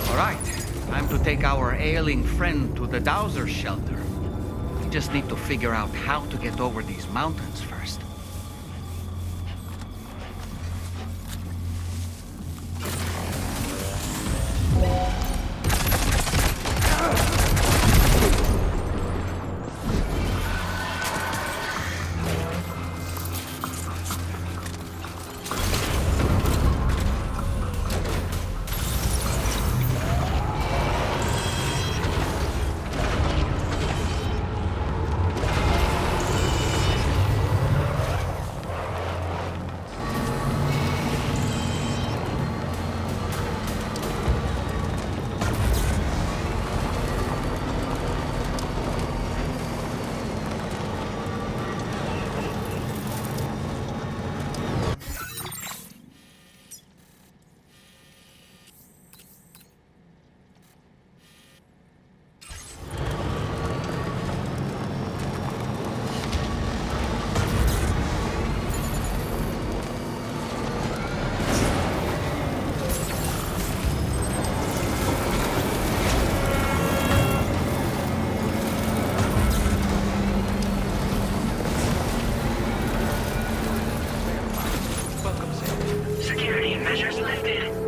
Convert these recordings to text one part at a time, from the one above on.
All right, time to take our ailing friend to the Dowser shelter. We just need to figure out how to get over these mountains first.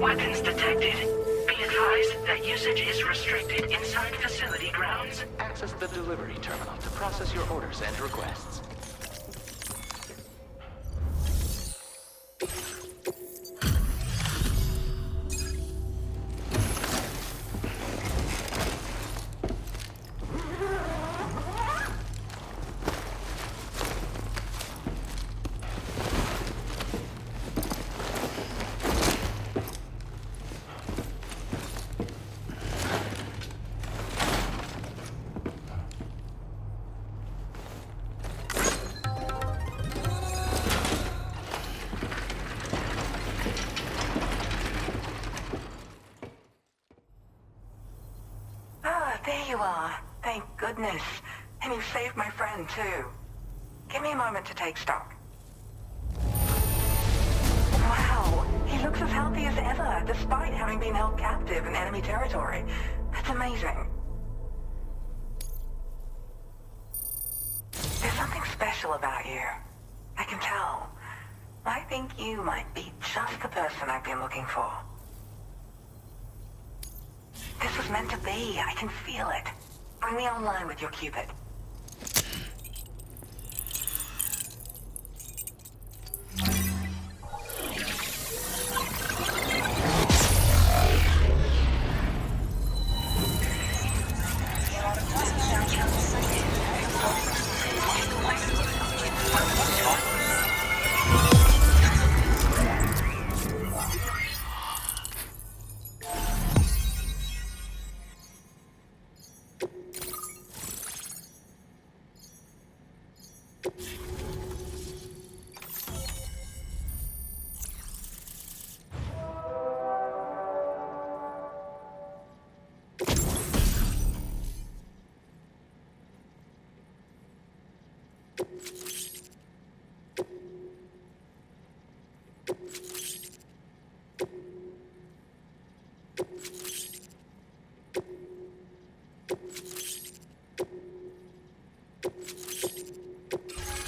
Weapons detected. Be advised that usage is restricted inside facility grounds. Access the delivery terminal to process your orders and requests. There you are. Thank goodness. And you saved my friend, too. Give me a moment to take stock. Wow, he looks as healthy as ever, despite having been held captive in enemy territory. That's amazing. There's something special about you. I can tell. I think you might be just the person I've been looking for. This was meant to be. I can feel it. Bring me online with your Cupid.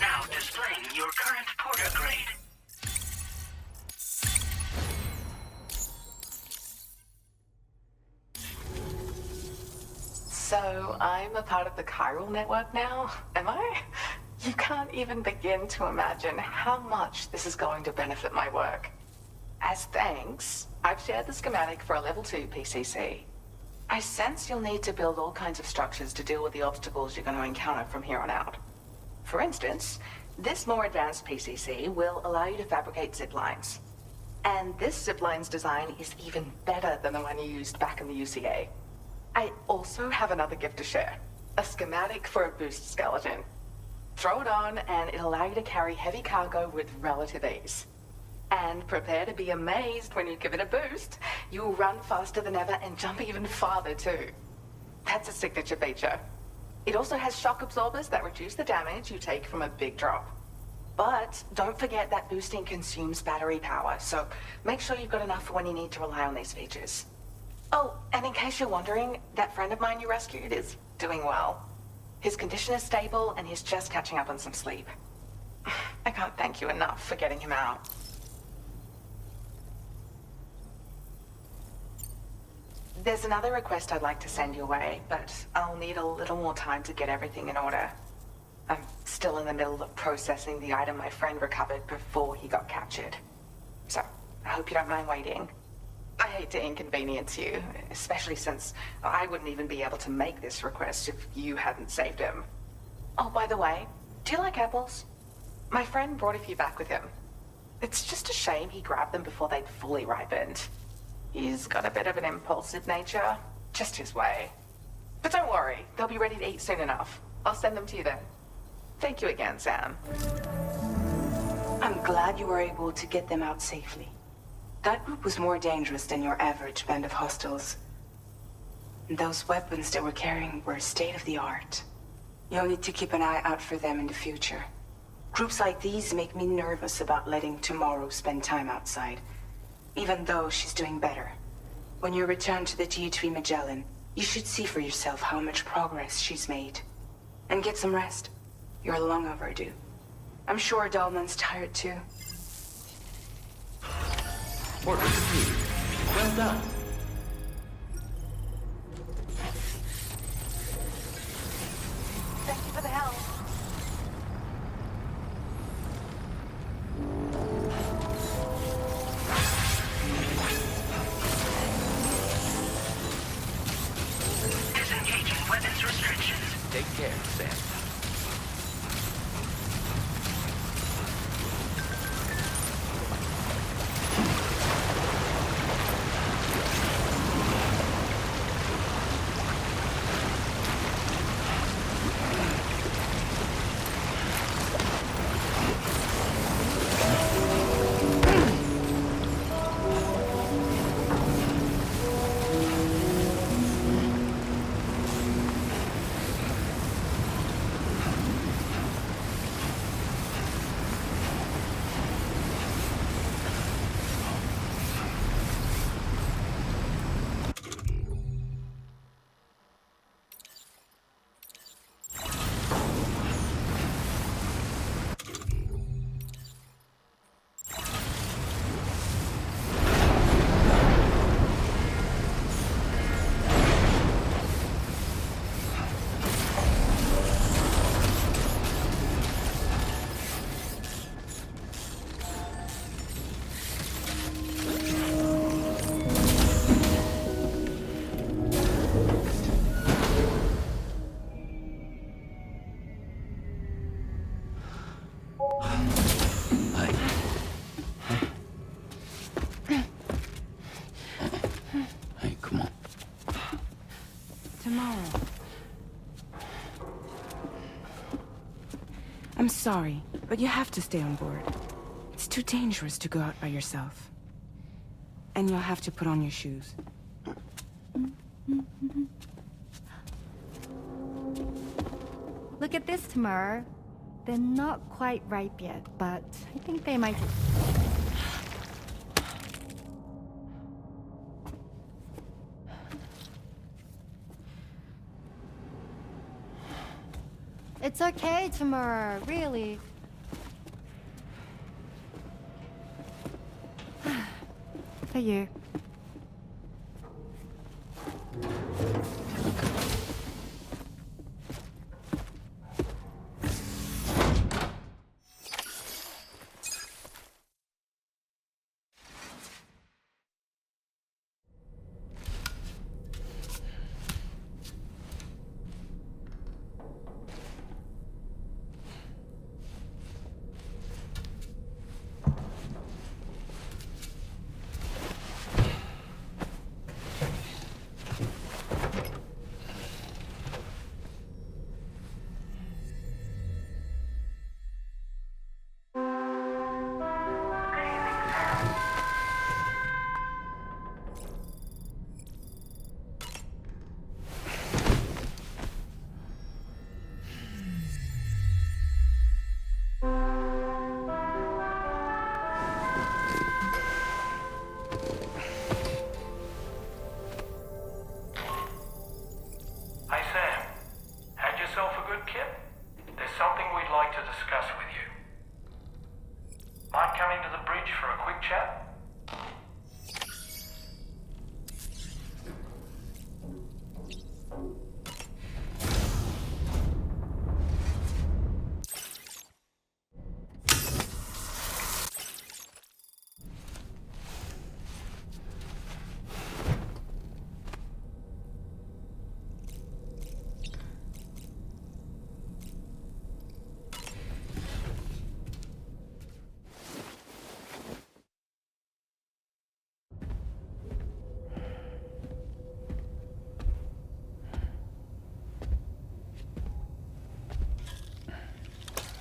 Now displaying your current porter grade. So I'm a part of the chiral network now, am I? You can't even begin to imagine how much this is going to benefit my work. As thanks, I've shared the schematic for a level 2 PCC. I sense you'll need to build all kinds of structures to deal with the obstacles you're going to encounter from here on out. For instance, this more advanced PCC will allow you to fabricate zip lines. And this zip line's design is even better than the one you used back in the UCA. I also have another gift to share. A schematic for a boost skeleton. Throw it on and it'll allow you to carry heavy cargo with relative ease. And prepare to be amazed when you give it a boost. You'll run faster than ever and jump even farther too. That's a signature feature. It also has shock absorbers that reduce the damage you take from a big drop. But don't forget that boosting consumes battery power, so make sure you've got enough for when you need to rely on these features. Oh, and in case you're wondering, that friend of mine you rescued is doing well. His condition is stable, and he's just catching up on some sleep. I can't thank you enough for getting him out. There's another request I'd like to send your way, but I'll need a little more time to get everything in order. I'm still in the middle of processing the item my friend recovered before he got captured. So, I hope you don't mind waiting. I hate to inconvenience you, especially since I wouldn't even be able to make this request if you hadn't saved him. Oh, by the way, do you like apples? My friend brought a few back with him. It's just a shame he grabbed them before they'd fully ripened. He's got a bit of an impulsive nature, just his way. But don't worry, they'll be ready to eat soon enough. I'll send them to you then. Thank you again, Sam. I'm glad you were able to get them out safely. That group was more dangerous than your average band of hostiles. Those weapons they were carrying were state-of-the-art. You'll need to keep an eye out for them in the future. Groups like these make me nervous about letting Tomorrow spend time outside, even though she's doing better. When you return to the G3 Magellan, you should see for yourself how much progress she's made. And get some rest. You're long overdue. I'm sure Dahlman's tired too. Order received. Well done. Thank you for the help. Disengaging weapons restrictions. Take care, Sam. Hey, come on. Tomorrow. I'm sorry, but you have to stay on board. It's too dangerous to go out by yourself. And you'll have to put on your shoes. Look at this, Tamara. They're not quite ripe yet, but I think they might... It's okay, Tamara, really. For you.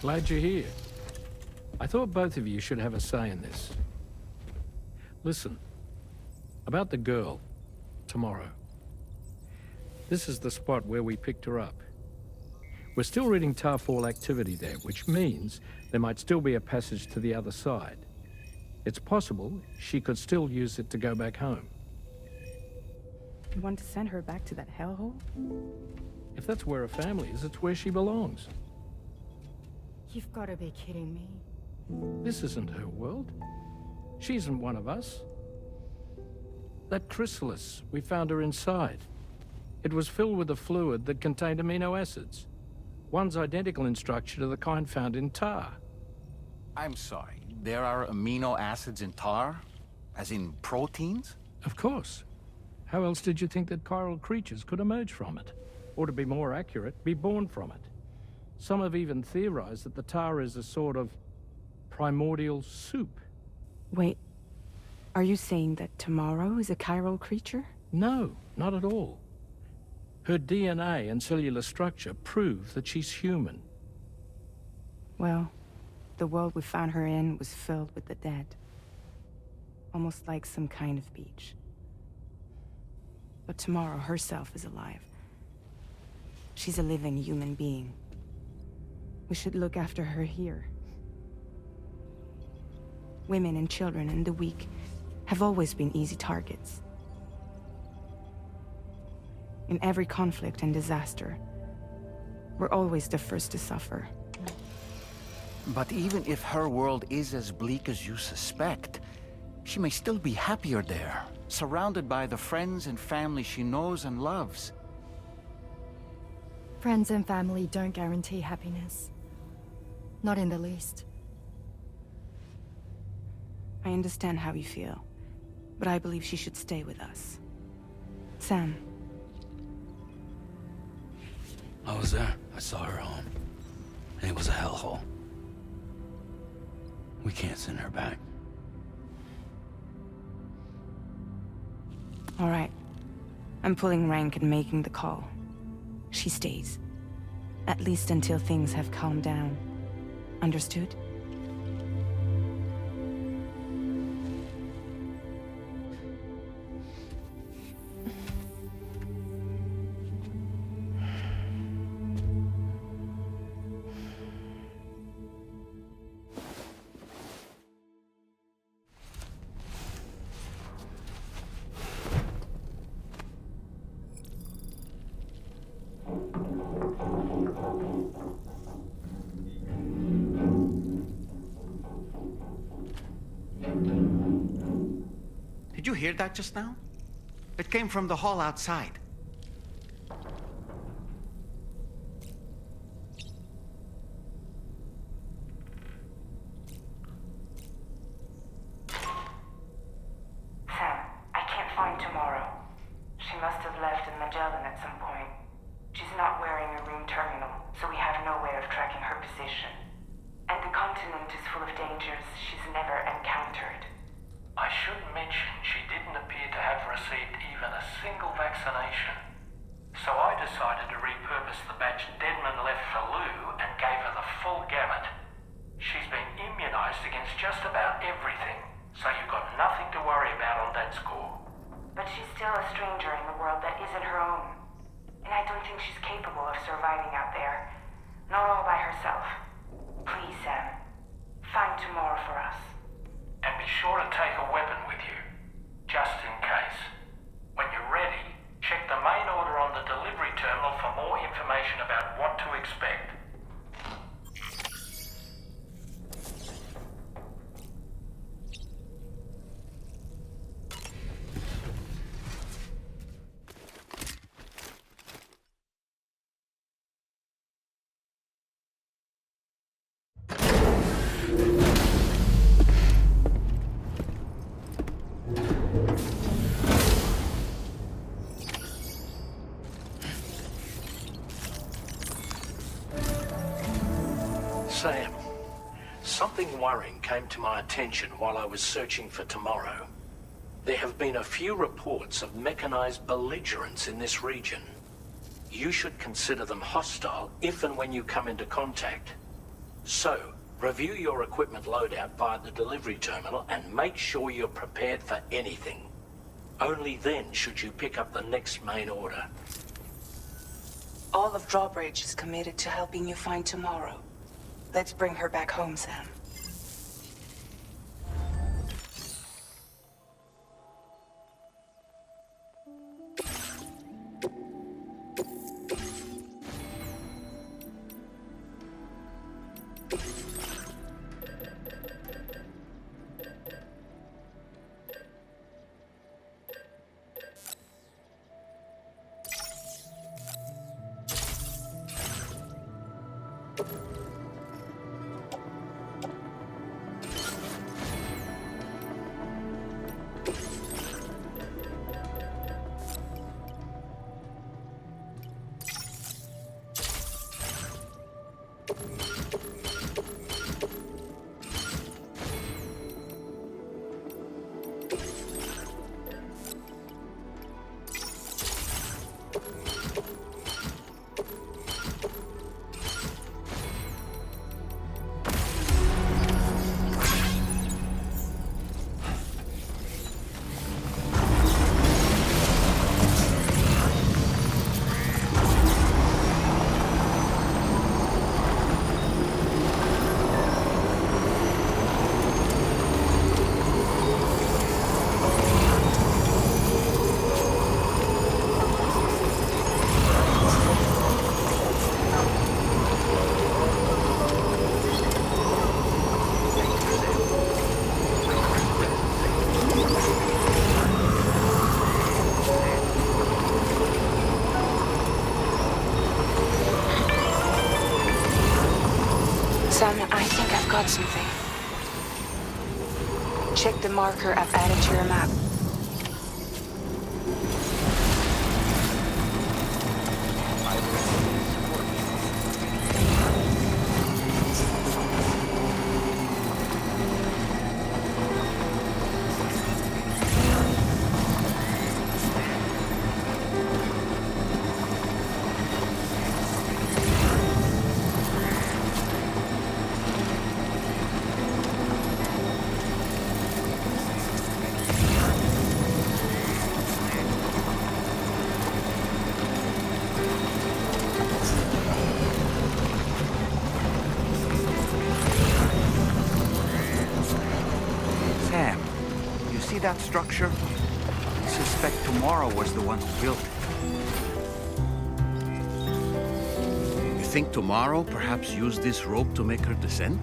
Glad you're here. I thought both of you should have a say in this. Listen, about the girl, tomorrow. This is the spot where we picked her up. We're still reading Tarfall activity there, which means there might still be a passage to the other side. It's possible she could still use it to go back home. You want to send her back to that hellhole? If that's where her family is, it's where she belongs. You've got to be kidding me. This isn't her world. She isn't one of us. That chrysalis, we found her inside. It was filled with a fluid that contained amino acids. One's identical in structure to the kind found in tar. I'm sorry, there are amino acids in tar? As in proteins? Of course. How else did you think that chiral creatures could emerge from it? Or to be more accurate, be born from it? Some have even theorized that the tar is a sort of primordial soup. Wait, are you saying that tomorrow is a chiral creature? No, not at all. Her DNA and cellular structure prove that she's human. Well, the world we found her in was filled with the dead. Almost like some kind of beach. But tomorrow herself is alive. She's a living human being. We should look after her here. Women and children and the weak have always been easy targets. In every conflict and disaster, we're always the first to suffer. But even if her world is as bleak as you suspect, she may still be happier there, surrounded by the friends and family she knows and loves. Friends and family don't guarantee happiness. Not in the least. I understand how you feel, but I believe she should stay with us. Sam. I was there. I saw her home. And it was a hellhole. We can't send her back. All right. I'm pulling rank and making the call. She stays. At least until things have calmed down. Understood? Did you hear that just now? It came from the hall outside. Sam, I can't find tomorrow. She must have left in Magellan at some point. She's not wearing a room terminal, so we have no way of tracking her position. And the continent is full of dangers she's never encountered. I should mention she didn't appear to have received even a single vaccination. So I decided to repurpose the batch Deadman left for Lou and gave her the full gamut. She's been immunized against just about everything, so you've got nothing to worry about on that score. But she's still a stranger in the world that isn't her own. And I don't think she's capable of surviving out there. Not all by herself. Please, Sam. Find tomorrow for us. And be sure to take a weapon with you, just in case. When you're ready, check the main order on the delivery terminal for more information about what to expect. Sam, something worrying came to my attention while I was searching for tomorrow. There have been a few reports of mechanized belligerents in this region. You should consider them hostile if and when you come into contact. So, review your equipment loadout via the delivery terminal and make sure you're prepared for anything. Only then should you pick up the next main order. All of Drawbridge is committed to helping you find tomorrow. Let's bring her back home, Sam. Sam, I think I've got something. Check the marker I've added to your map. That structure? I suspect Tomorrow was the one who built it. You think Tomorrow perhaps used this rope to make her descent?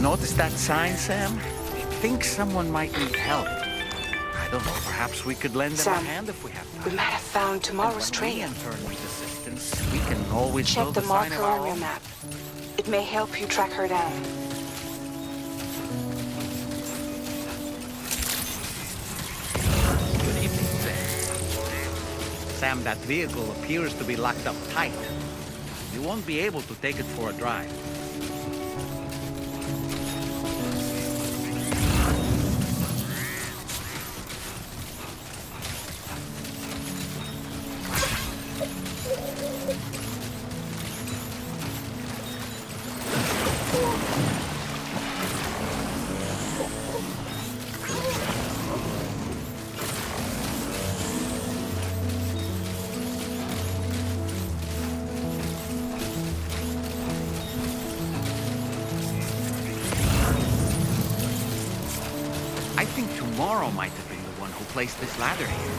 Notice that sign, Sam? think someone might need help. I don't know, perhaps we could lend them Sam, a hand if we have time. We might have found tomorrow's And when we train. enter with assistance, we can always Check build the a sign marker of our on your own. map. It may help you track her down. Good evening, Sam, that vehicle appears to be locked up tight. You won't be able to take it for a drive. I think Tomorrow might have been the one who placed this ladder here.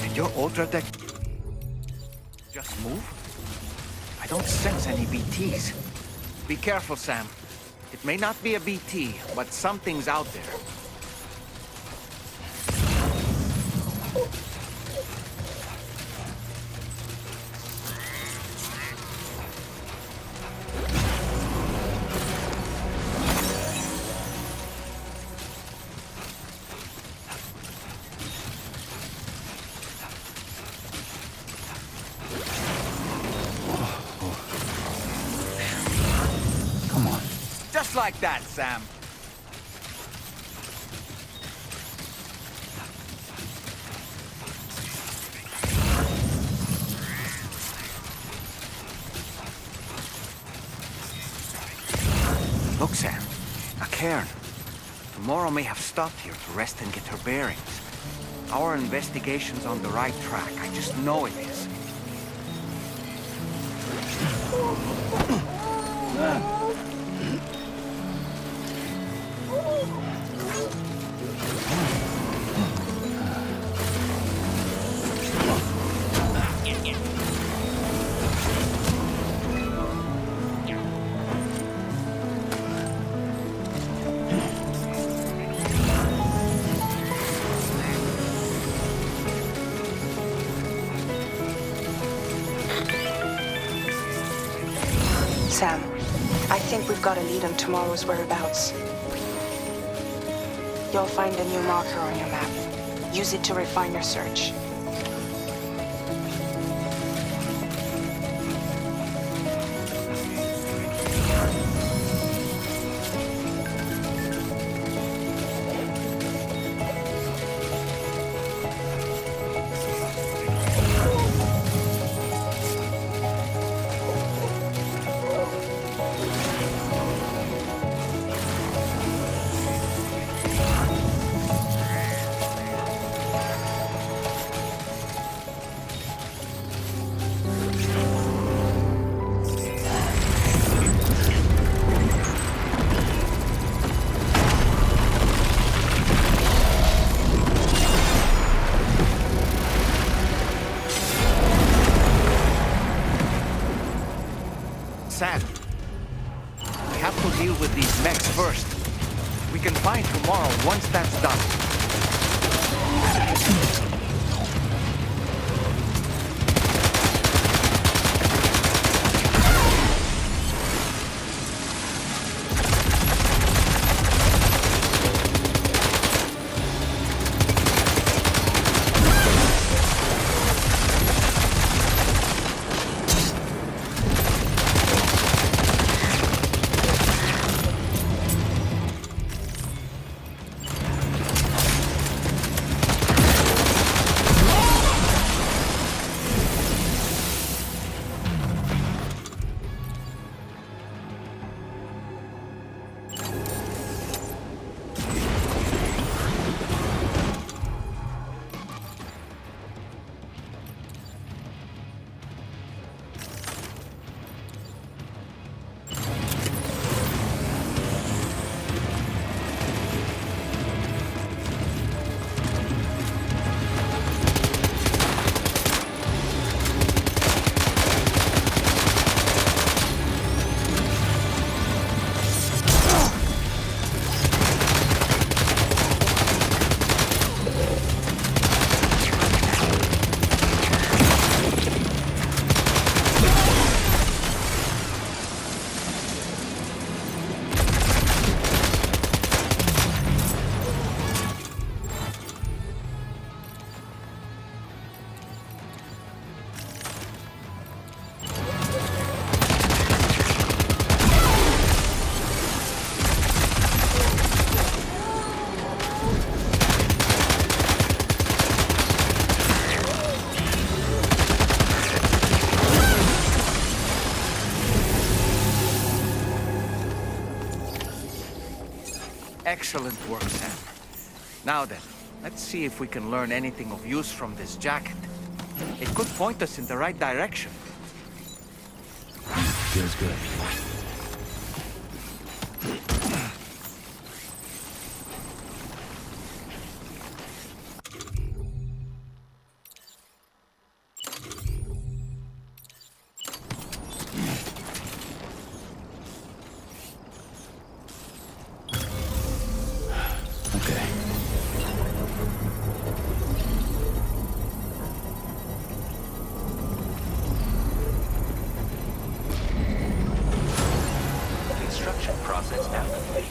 Did your Ultra Deck just move? I don't sense any BTs. Be careful, Sam. It may not be a BT, but something's out there. Come on. Just like that, Sam. Look, Sam. A cairn. Tomorrow may have stopped here to rest and get her bearings. Our investigation's on the right track. I just know it is. Sam, I think we've got a lead on tomorrow's whereabouts. You'll find a new marker on your map. Use it to refine your search. Sam, we have to deal with these mechs first. We can find tomorrow once that's done. Excellent work, Sam. Now then, let's see if we can learn anything of use from this jacket. It could point us in the right direction. Feels good. Construction process now complete.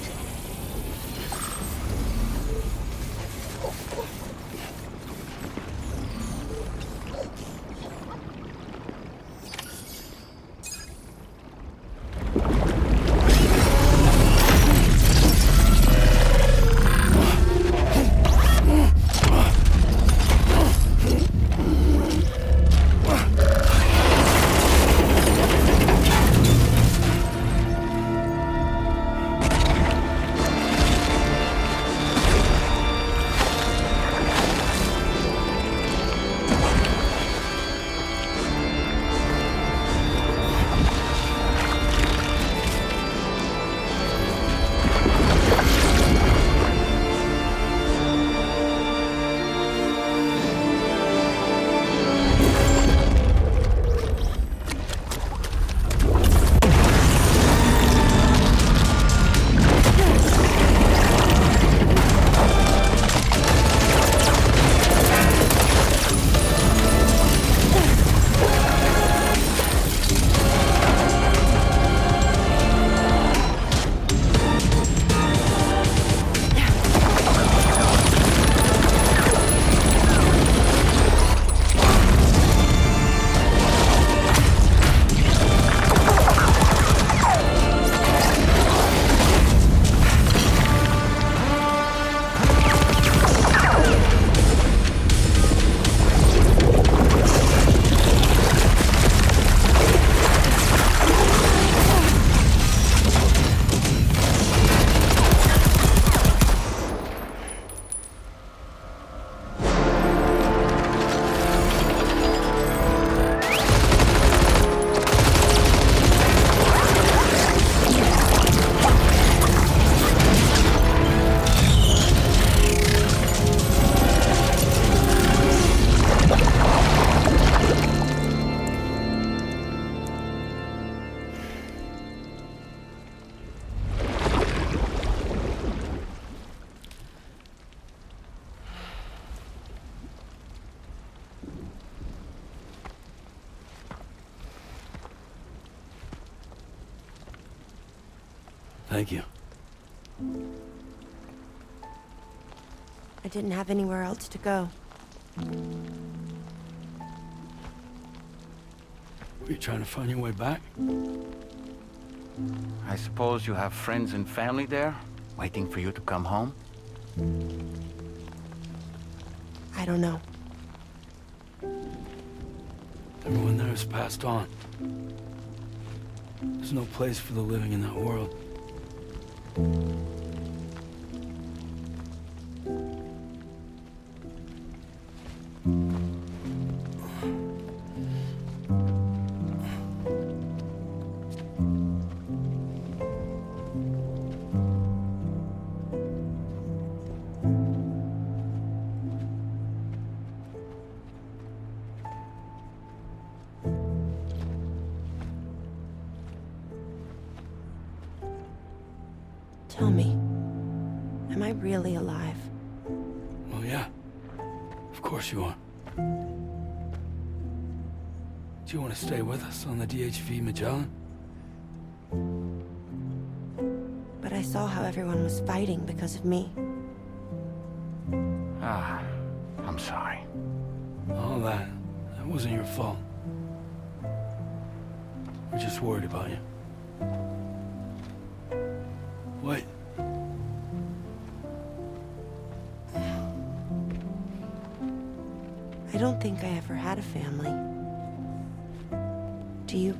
Thank you. I didn't have anywhere else to go. Were you trying to find your way back? I suppose you have friends and family there, waiting for you to come home? I don't know. Everyone there has passed on. There's no place for the living in that world. Tell me, am I really alive? Well, yeah. Of course you are. Do you want to stay with us on the DHV Magellan? But I saw how everyone was fighting because of me. Ah, I'm sorry. All that wasn't your fault. We're just worried about you. Wait. I don't think I ever had a family. Do you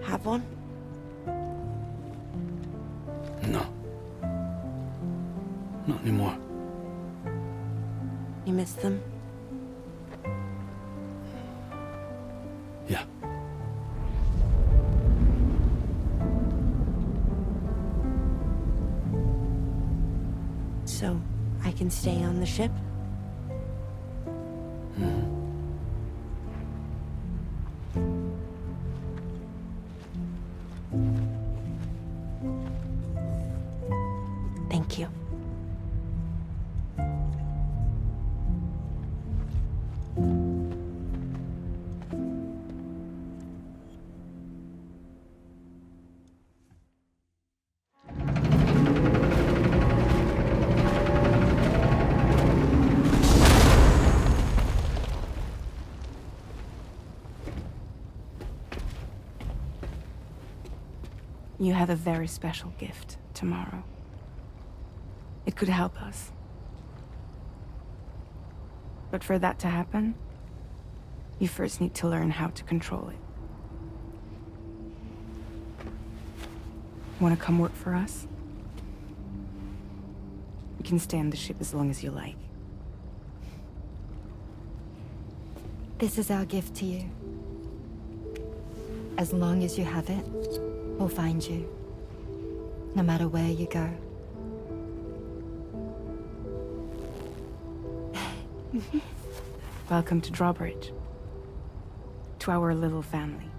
have one? No. Not anymore. You miss them? Yeah. So, I can stay on the ship? Thank you. You have a very special gift tomorrow. It could help us. But for that to happen, you first need to learn how to control it. Want to come work for us? You can stay on the ship as long as you like. This is our gift to you. As long as you have it, we'll find you. No matter where you go. Welcome to Drawbridge. To our little family.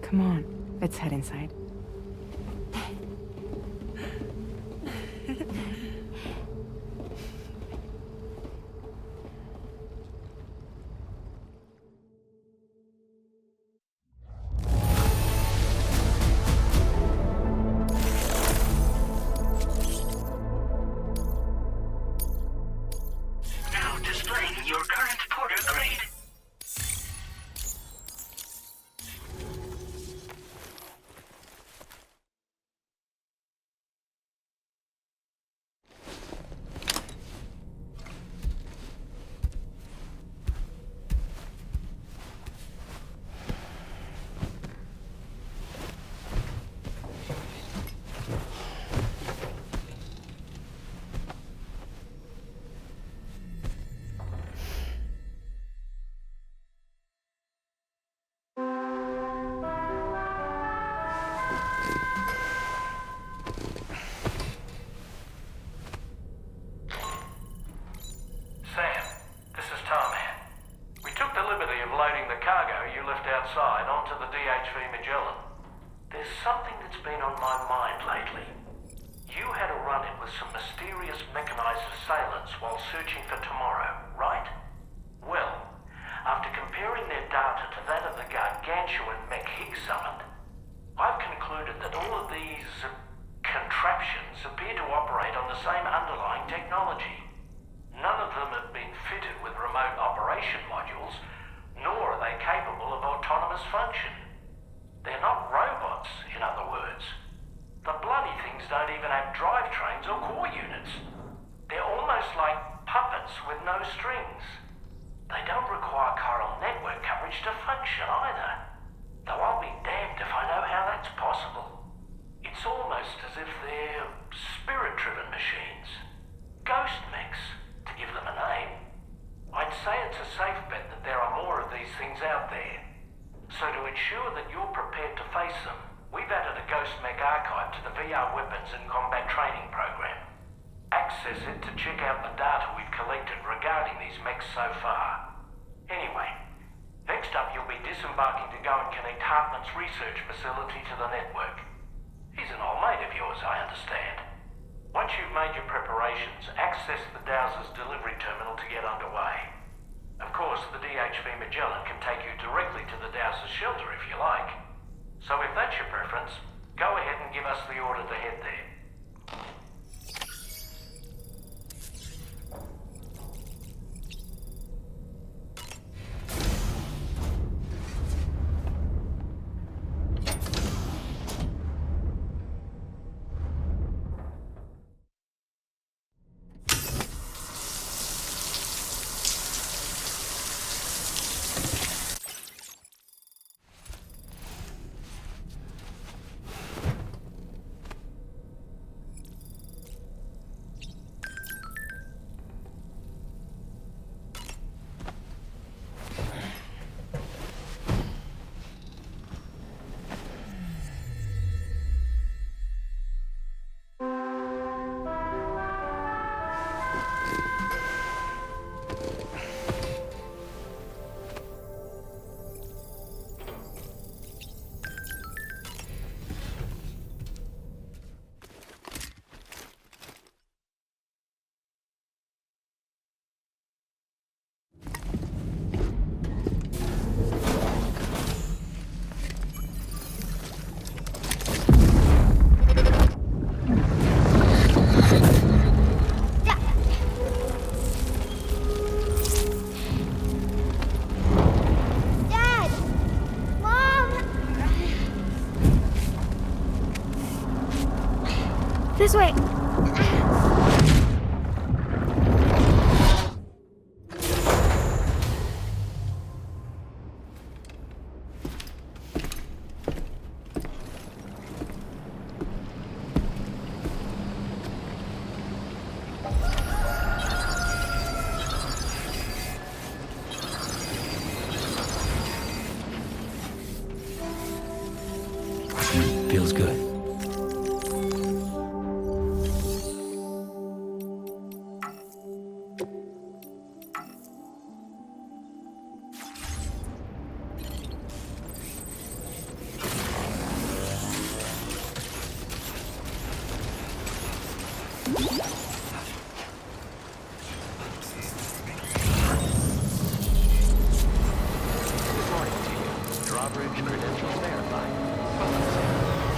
Come on, let's head inside. Now displaying your current porter grade. Sam, this is Tarman. We took the liberty of loading the cargo you left outside onto the DHV Magellan. There's something that's been on my mind lately. You had a run-in with some mysterious mechanized assailants while searching for Tomorrow, right? Well, after comparing their data to that of the gargantuan mech Higgs summoned, I've concluded that all of these contraptions appear to operate on the same underlying technology. None of them have been fitted with remote operation modules, nor are they capable of autonomous function. They're not robots, in other words. The bloody things don't even have drivetrains or core units. They're almost like puppets with no strings. They don't require chiral network coverage to function either. Though I'll be damned if I know how that's possible. It's almost as if they're spirit-driven machines. Ghost mechs, to give them a name. I'd say it's a safe bet that there are more of these things out there. So to ensure that you're prepared to face them, we've added a Ghost Mech archive to the VR Weapons and Combat Training program. Access it to check out the data we've collected regarding these mechs so far. Anyway, next up you'll be disembarking to go and connect Hartman's research facility to the network. He's an old mate of yours, I understand. Once you've made your preparations, access the Dowser's delivery terminal to get underway. Of course, the DHV Magellan can take you directly to the Dowser's shelter if you like. So if that's your preference, go ahead and give us the order to head there. This way! Feels good. Drawbridge credentials verified.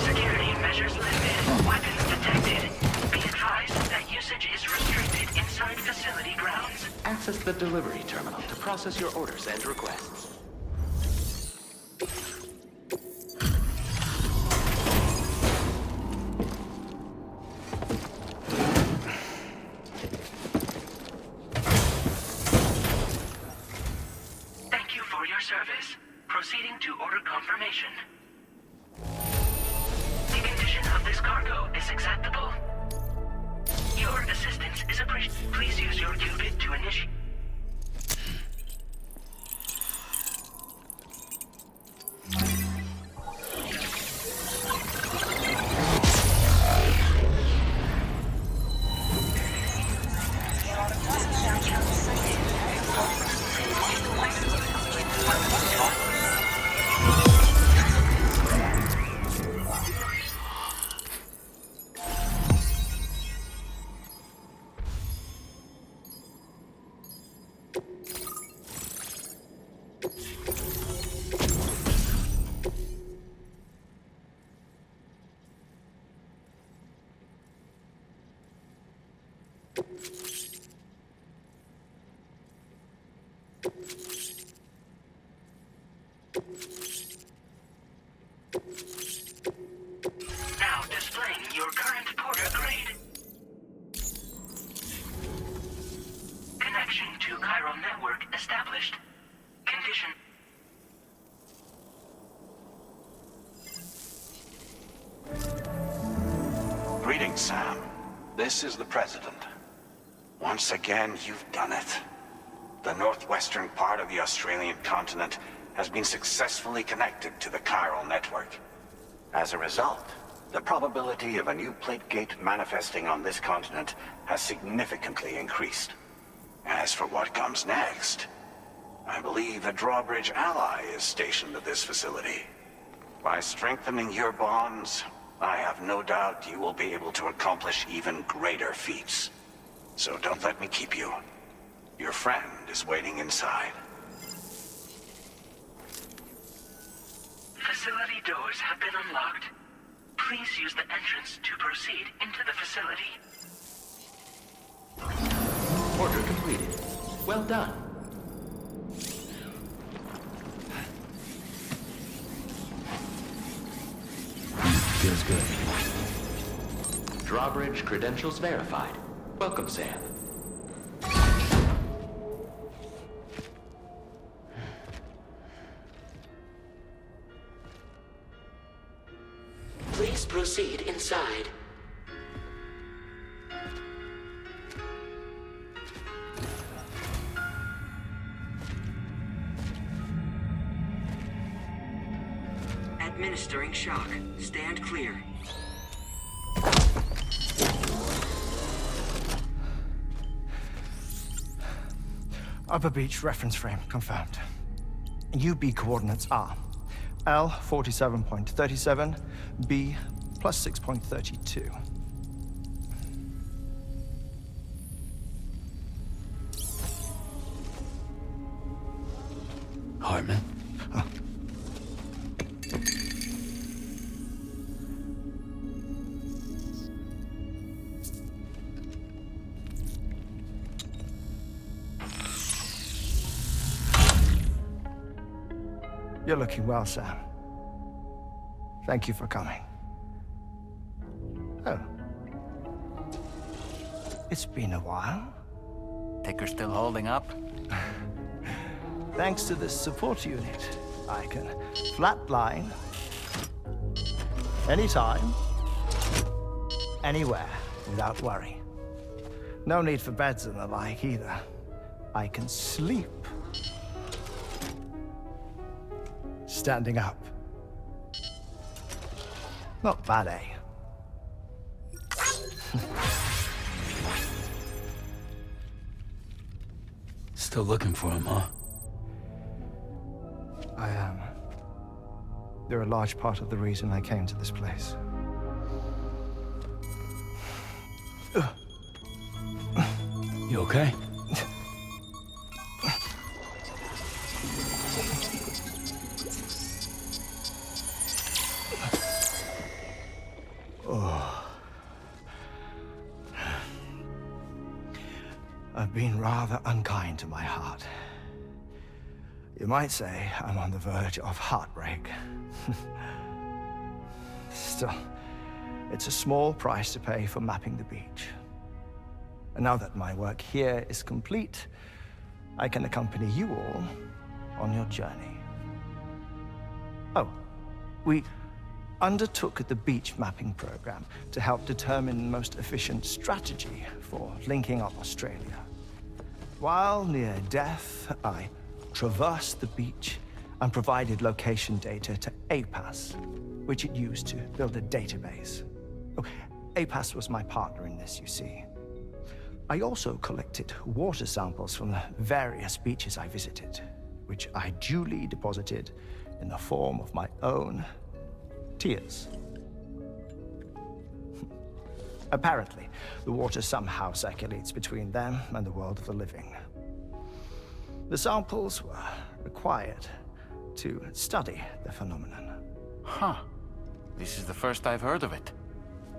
Security measures lifted. Weapons detected. Be advised that usage is restricted inside facility grounds. Access the delivery terminal to process your orders and requests. Thank you for your service. Proceeding to order confirmation. The condition of this cargo is acceptable. Your assistance is appreciated. Please use your qubit to initiate. Now displaying your current porter grade. Connection to chiral network established. Condition. Greetings, Sam. This is the President. Once again, you've done it. The northwestern part of the Australian continent has been successfully connected to the chiral network. As a result, the probability of a new plate gate manifesting on this continent has significantly increased. As for what comes next, I believe a drawbridge ally is stationed at this facility. By strengthening your bonds, I have no doubt you will be able to accomplish even greater feats. So don't let me keep you. Your friend is waiting inside. Facility doors have been unlocked. Please use the entrance to proceed into the facility. Order completed. Well done. Feels good. Drawbridge credentials verified. Welcome, Sam. Please proceed inside. Administering shock. Stand clear. Upper Beach reference frame confirmed. UB coordinates are L 47.37, B plus 6.32. Hartman? You're looking well, Sam. Thank you for coming. Oh, It's been a while. Ticker still holding up? Thanks to this support unit, I can flatline anytime, anywhere, without worry. No need for beds and the like either. I can sleep standing up. Not bad, eh? Still looking for him, huh? I am. They're a large part of the reason I came to this place. You okay? I've been rather unkind to my heart. You might say I'm on the verge of heartbreak. Still, it's a small price to pay for mapping the beach. And now that my work here is complete, I can accompany you all on your journey. Oh, we undertook the beach mapping program to help determine the most efficient strategy for linking up Australia. While near Death, I traversed the beach and provided location data to APAS, which it used to build a database. Oh, APAS was my partner in this, you see. I also collected water samples from the various beaches I visited, which I duly deposited in the form of my own tears. Apparently, the water somehow circulates between them and the world of the living. The samples were required to study the phenomenon. Huh. This is the first I've heard of it.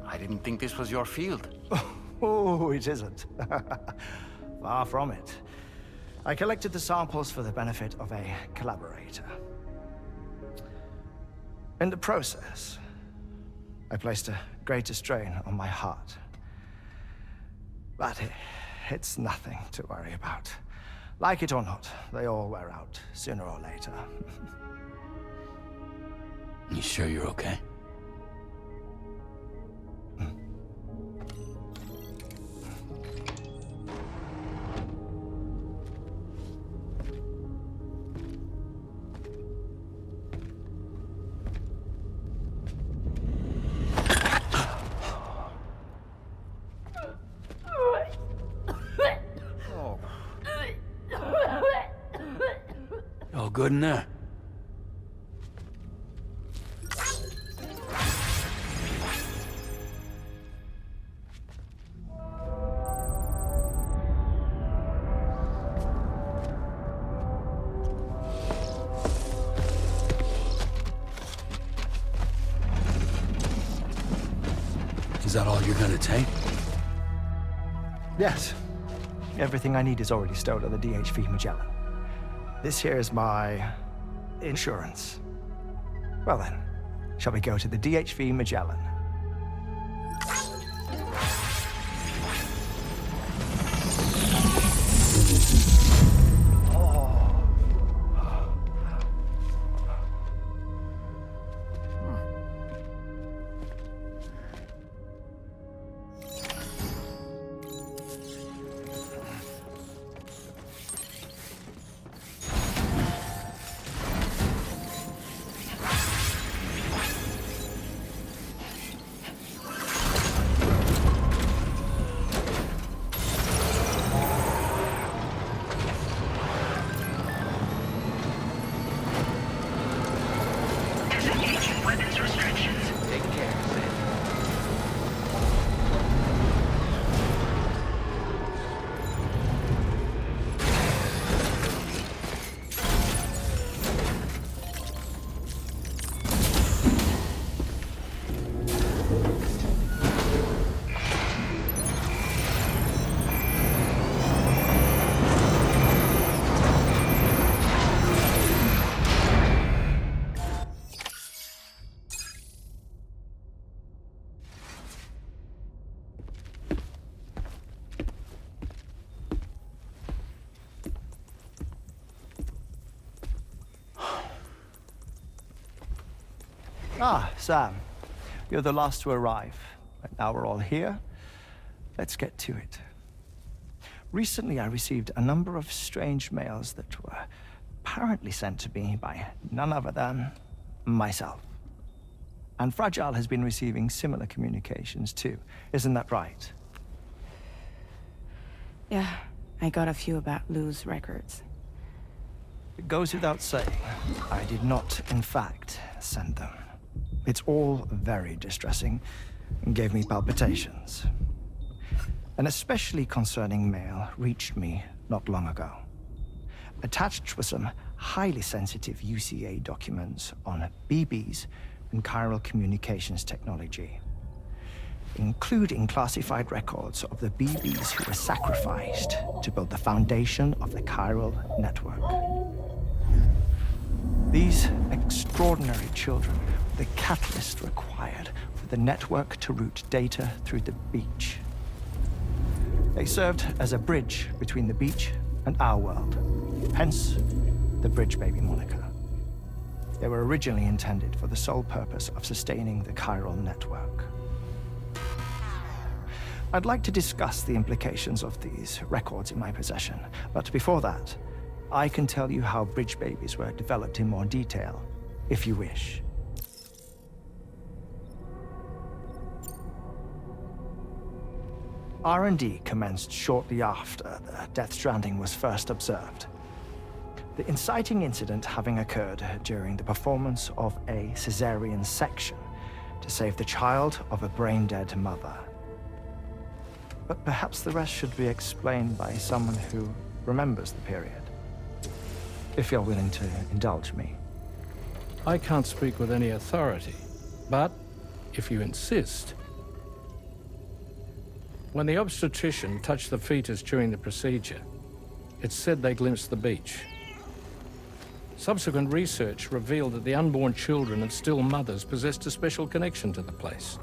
I didn't think this was your field. Oh, it isn't. Far from it. I collected the samples for the benefit of a collaborator. In the process, I placed a greater strain on my heart. But it's nothing to worry about. Like it or not, they all wear out, sooner or later. You sure you're okay? All good in there? Is that all you're gonna take? Yes. Everything I need is already stowed on the DHV Magellan. This here is my insurance. Well then, shall we go to the DHV Magellan? Ah, Sam. You're the last to arrive. But now we're all here. Let's get to it. Recently, I received a number of strange mails that were apparently sent to me by none other than myself. And Fragile has been receiving similar communications too. Isn't that right? Yeah, I got a few about Lou's records. It goes without saying, I did not, in fact, send them. It's all very distressing and gave me palpitations. An especially concerning mail reached me not long ago. Attached were some highly sensitive UCA documents on BBs and chiral communications technology, including classified records of the BBs who were sacrificed to build the foundation of the chiral network. These extraordinary children were the catalyst required for the network to route data through the beach. They served as a bridge between the beach and our world, hence the Bridge Baby moniker. They were originally intended for the sole purpose of sustaining the chiral network. I'd like to discuss the implications of these records in my possession, but before that, I can tell you how Bridge Babies were developed in more detail, if you wish. R&D commenced shortly after the Death Stranding was first observed. The inciting incident having occurred during the performance of a cesarean section to save the child of a brain-dead mother. But perhaps the rest should be explained by someone who remembers the period. If you're willing to indulge me. I can't speak with any authority, but if you insist. When the obstetrician touched the fetus during the procedure, it's said they glimpsed the beach. Subsequent research revealed that the unborn children and still mothers possessed a special connection to the place.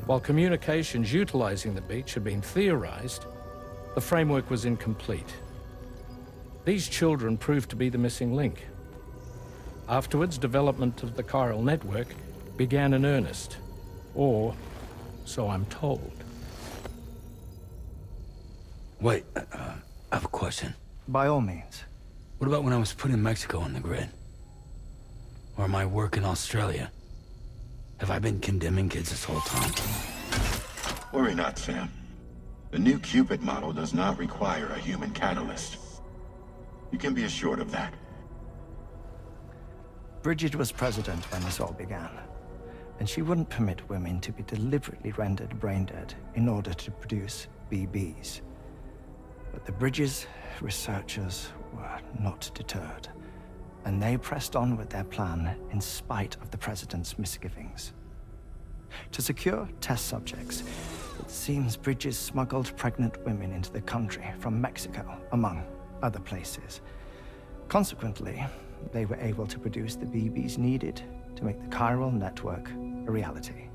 While communications utilizing the beach had been theorized, the framework was incomplete. These children proved to be the missing link. Afterwards, development of the chiral network began in earnest, or so I'm told. Wait, I have a question. By all means. What about when I was put in Mexico on the grid? Or my work in Australia? Have I been condemning kids this whole time? Worry not, Sam. The new Cupid model does not require a human catalyst. You can be assured of that. Bridget was president when this all began, and she wouldn't permit women to be deliberately rendered brain-dead in order to produce BBs. But the Bridges researchers were not deterred, and they pressed on with their plan in spite of the president's misgivings. To secure test subjects, it seems Bridges smuggled pregnant women into the country from Mexico, among other places. Consequently, they were able to produce the BBs needed to make the chiral network a reality.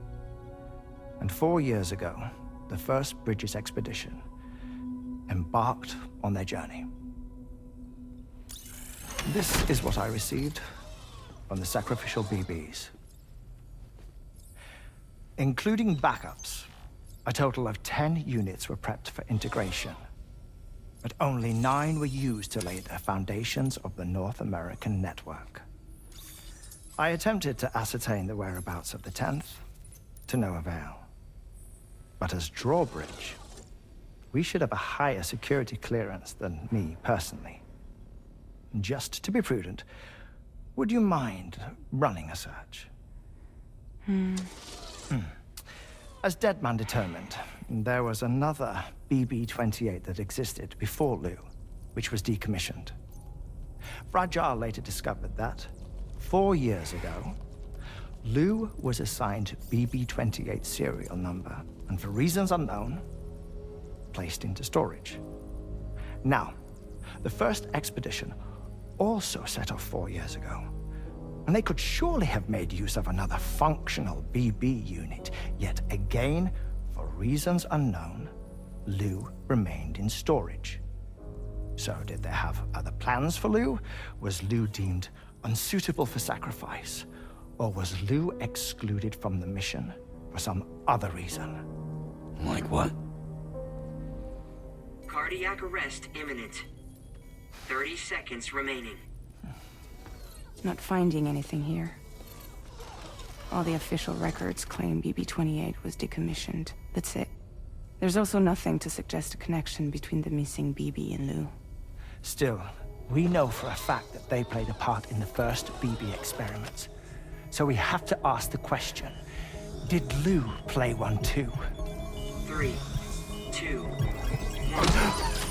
And 4 years ago, the first Bridges expedition embarked on their journey. This is what I received from the sacrificial BBs. Including backups, a total of 10 units were prepped for integration, but only 9 were used to lay the foundations of the North American network. I attempted to ascertain the whereabouts of the 10th, to no avail. But as drawbridge, we should have a higher security clearance than me personally. Just to be prudent, would you mind running a search? As Deadman determined, there was another BB-28 that existed before Lou, which was decommissioned. Fragile later discovered that, 4 years ago, Lou was assigned BB-28 serial number, and for reasons unknown, placed into storage. Now, the first expedition also set off 4 years ago, and they could surely have made use of another functional BB unit, yet again, for reasons unknown, Lou remained in storage. So did they have other plans for Lou? Was Lou deemed unsuitable for sacrifice? Or was Lou excluded from the mission for some other reason? Like what? Cardiac arrest imminent. 30 seconds remaining. Not finding anything here. All the official records claim BB-28 was decommissioned. That's it. There's also nothing to suggest a connection between the missing BB and Lou. Still, we know for a fact that they played a part in the first BB experiments. So we have to ask the question, did Lou play one too? 3, 2, 1.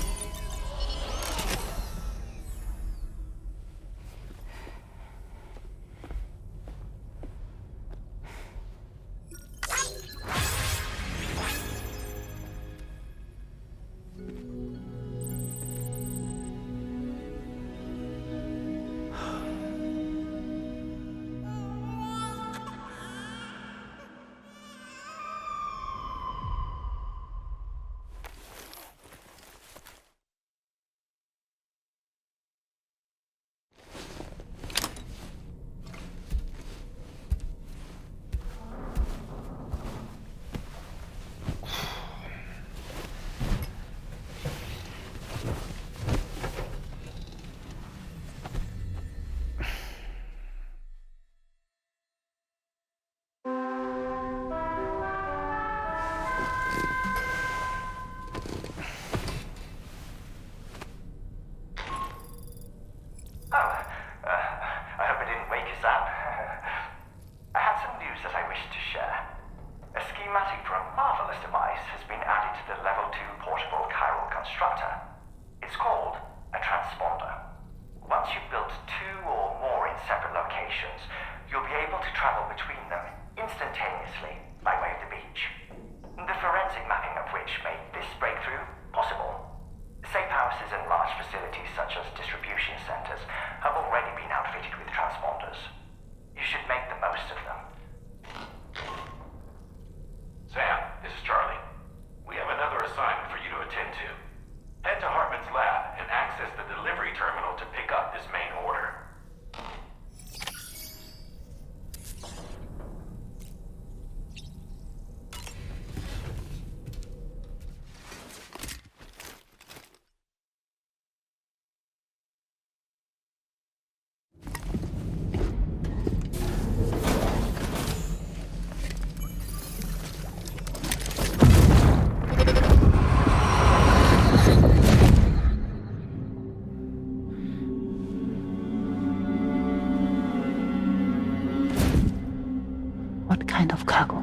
What kind of cargo?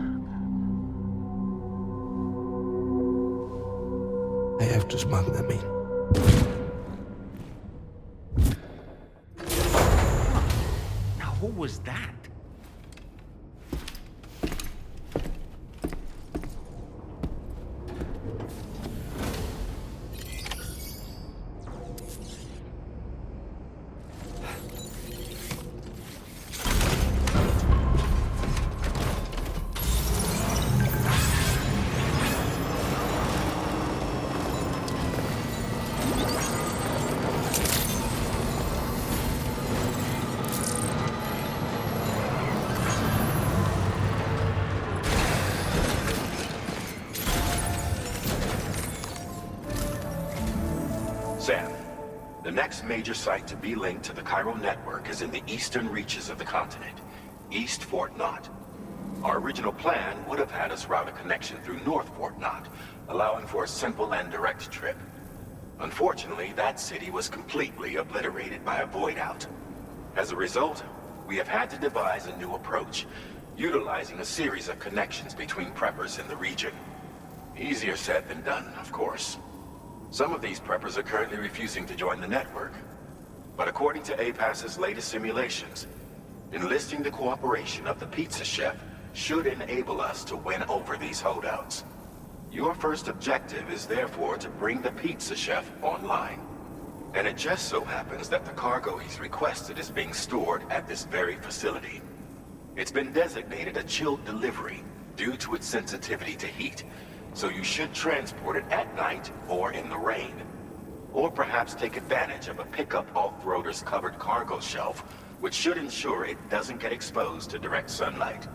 I have to smuggle them in. Now, who was that? Sam, the next major site to be linked to the Chiral network is in the eastern reaches of the continent, East Fort Knott. Our original plan would have had us route a connection through North Fort Knott, allowing for a simple and direct trip. Unfortunately, that city was completely obliterated by a void out. As a result, we have had to devise a new approach, utilizing a series of connections between preppers in the region. Easier said than done, of course. Some of these preppers are currently refusing to join the network. But according to APAS's latest simulations, enlisting the cooperation of the pizza chef should enable us to win over these holdouts. Your first objective is therefore to bring the pizza chef online. And it just so happens that the cargo he's requested is being stored at this very facility. It's been designated a chilled delivery due to its sensitivity to heat. So you should transport it at night or in the rain. Or perhaps take advantage of a pickup off-roader's covered cargo shelf which should ensure it doesn't get exposed to direct sunlight.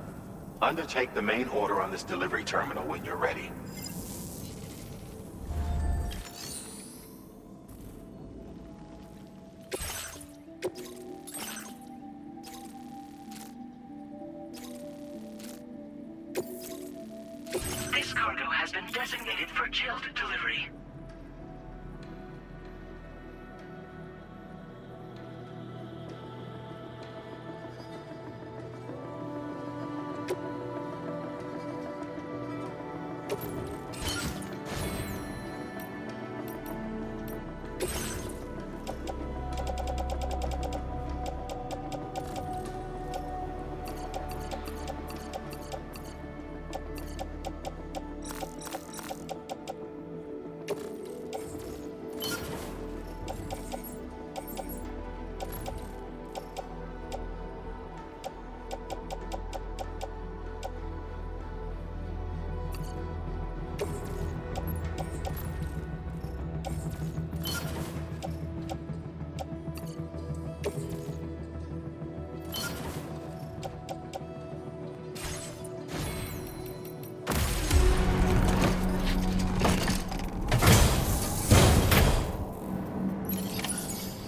Undertake the main order on this delivery terminal when you're ready. This cargo has been designated for chilled delivery.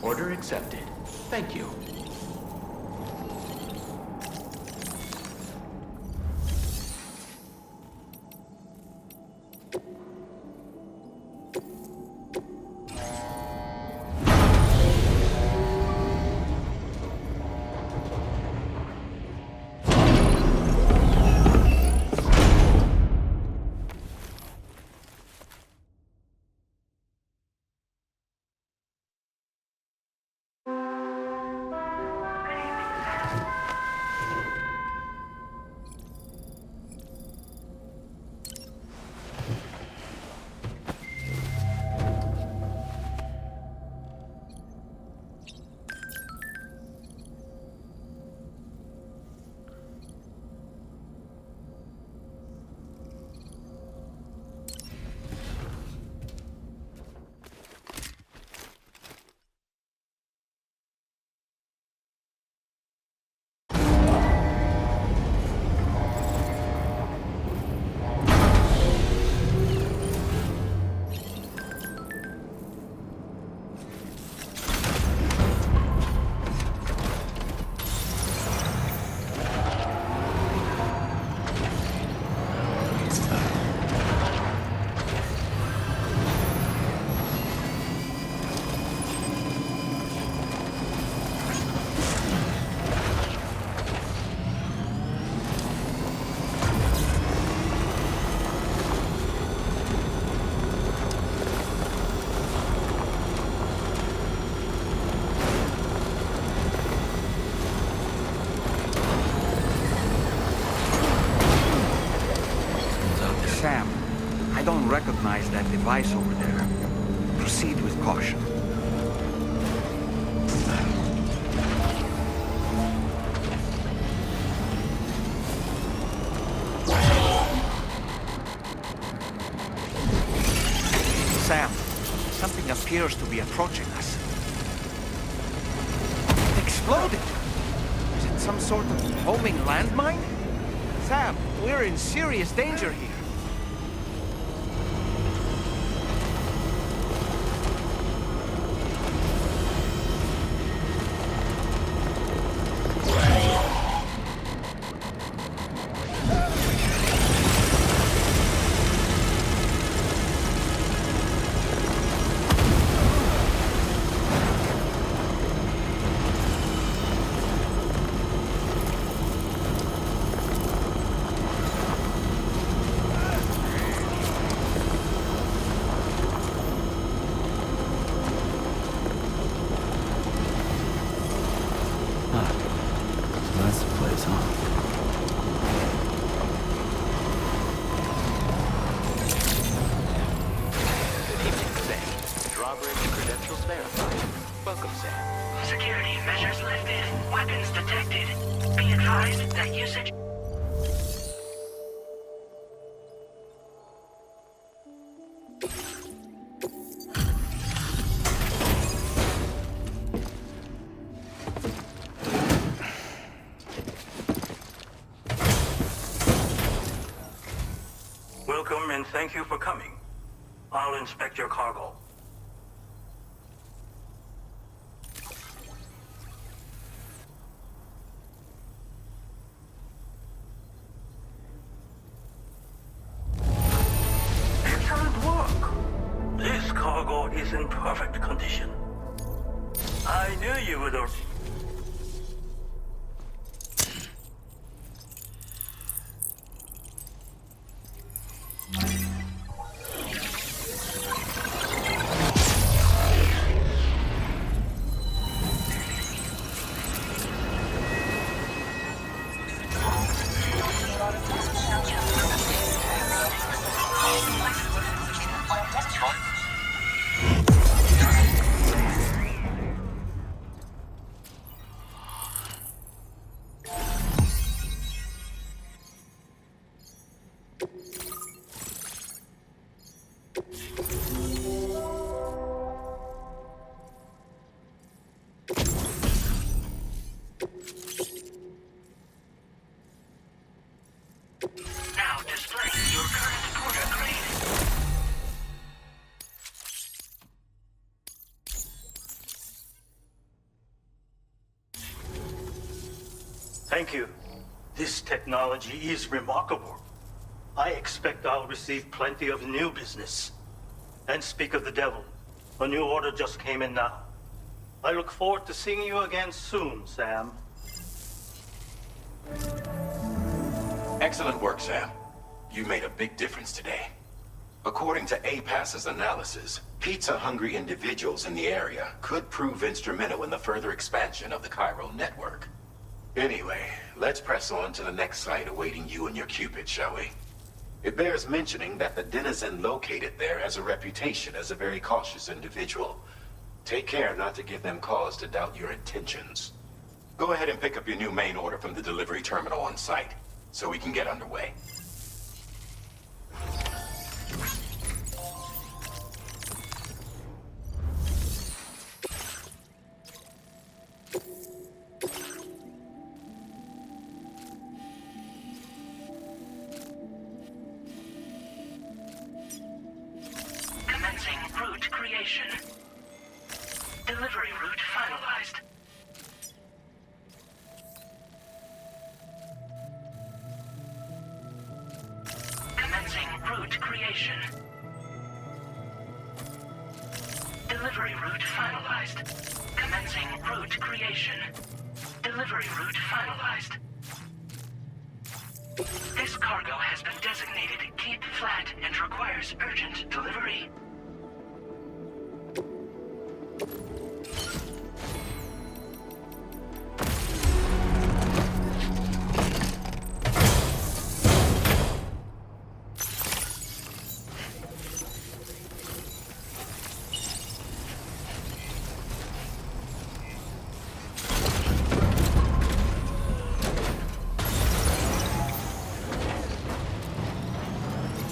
Order accepted. Thank you. Sam, I don't recognize that device over there. Proceed with caution. Sam, something appears to be approaching us. It exploded! Is it some sort of homing landmine? Sam, we're in serious danger here. Welcome and thank you for coming. I'll inspect your cargo. Excellent work. This cargo is in perfect condition. I knew you would. Now display your current order grade. Thank you. This technology is remarkable. I expect I'll receive plenty of new business. And speak of the devil, a new order just came in now. I look forward to seeing you again soon, Sam. Excellent work, Sam. You made a big difference today. According to APAS's analysis, pizza-hungry individuals in the area could prove instrumental in the further expansion of the Cairo network. Anyway, let's press on to the next site awaiting you and your Cupid, shall we? It bears mentioning that the denizen located there has a reputation as a very cautious individual. Take care not to give them cause to doubt your intentions. Go ahead and pick up your new main order from the delivery terminal on site, so we can get underway. Commencing route creation. Delivery route finalized. Commencing route creation. Delivery route finalized. Commencing route creation. Delivery route finalized. This cargo has been designated Keep Flat and requires urgent delivery.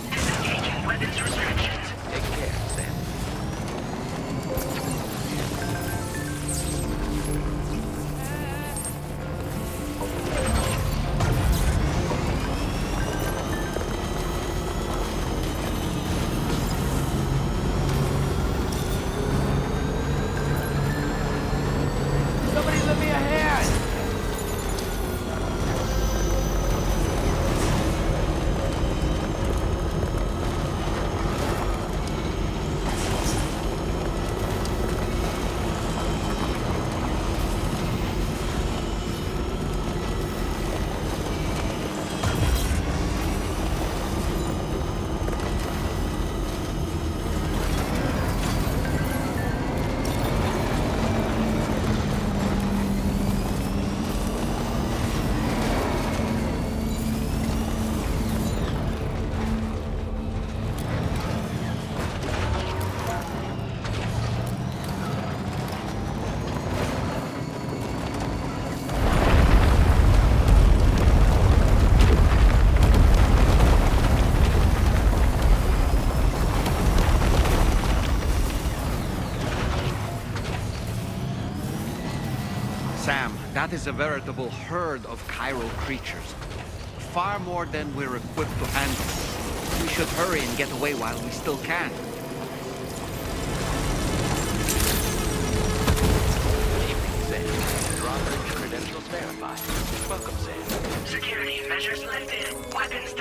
Disengaging weapons restrictions. Take care, Sam. Somebody let me a hand! Sam, that is a veritable herd of chiral creatures. Far more than we're equipped to handle. We should hurry and get away while we still can. Drawbridge credentials verified. Welcome, Sam. Security measures lifted. Weapons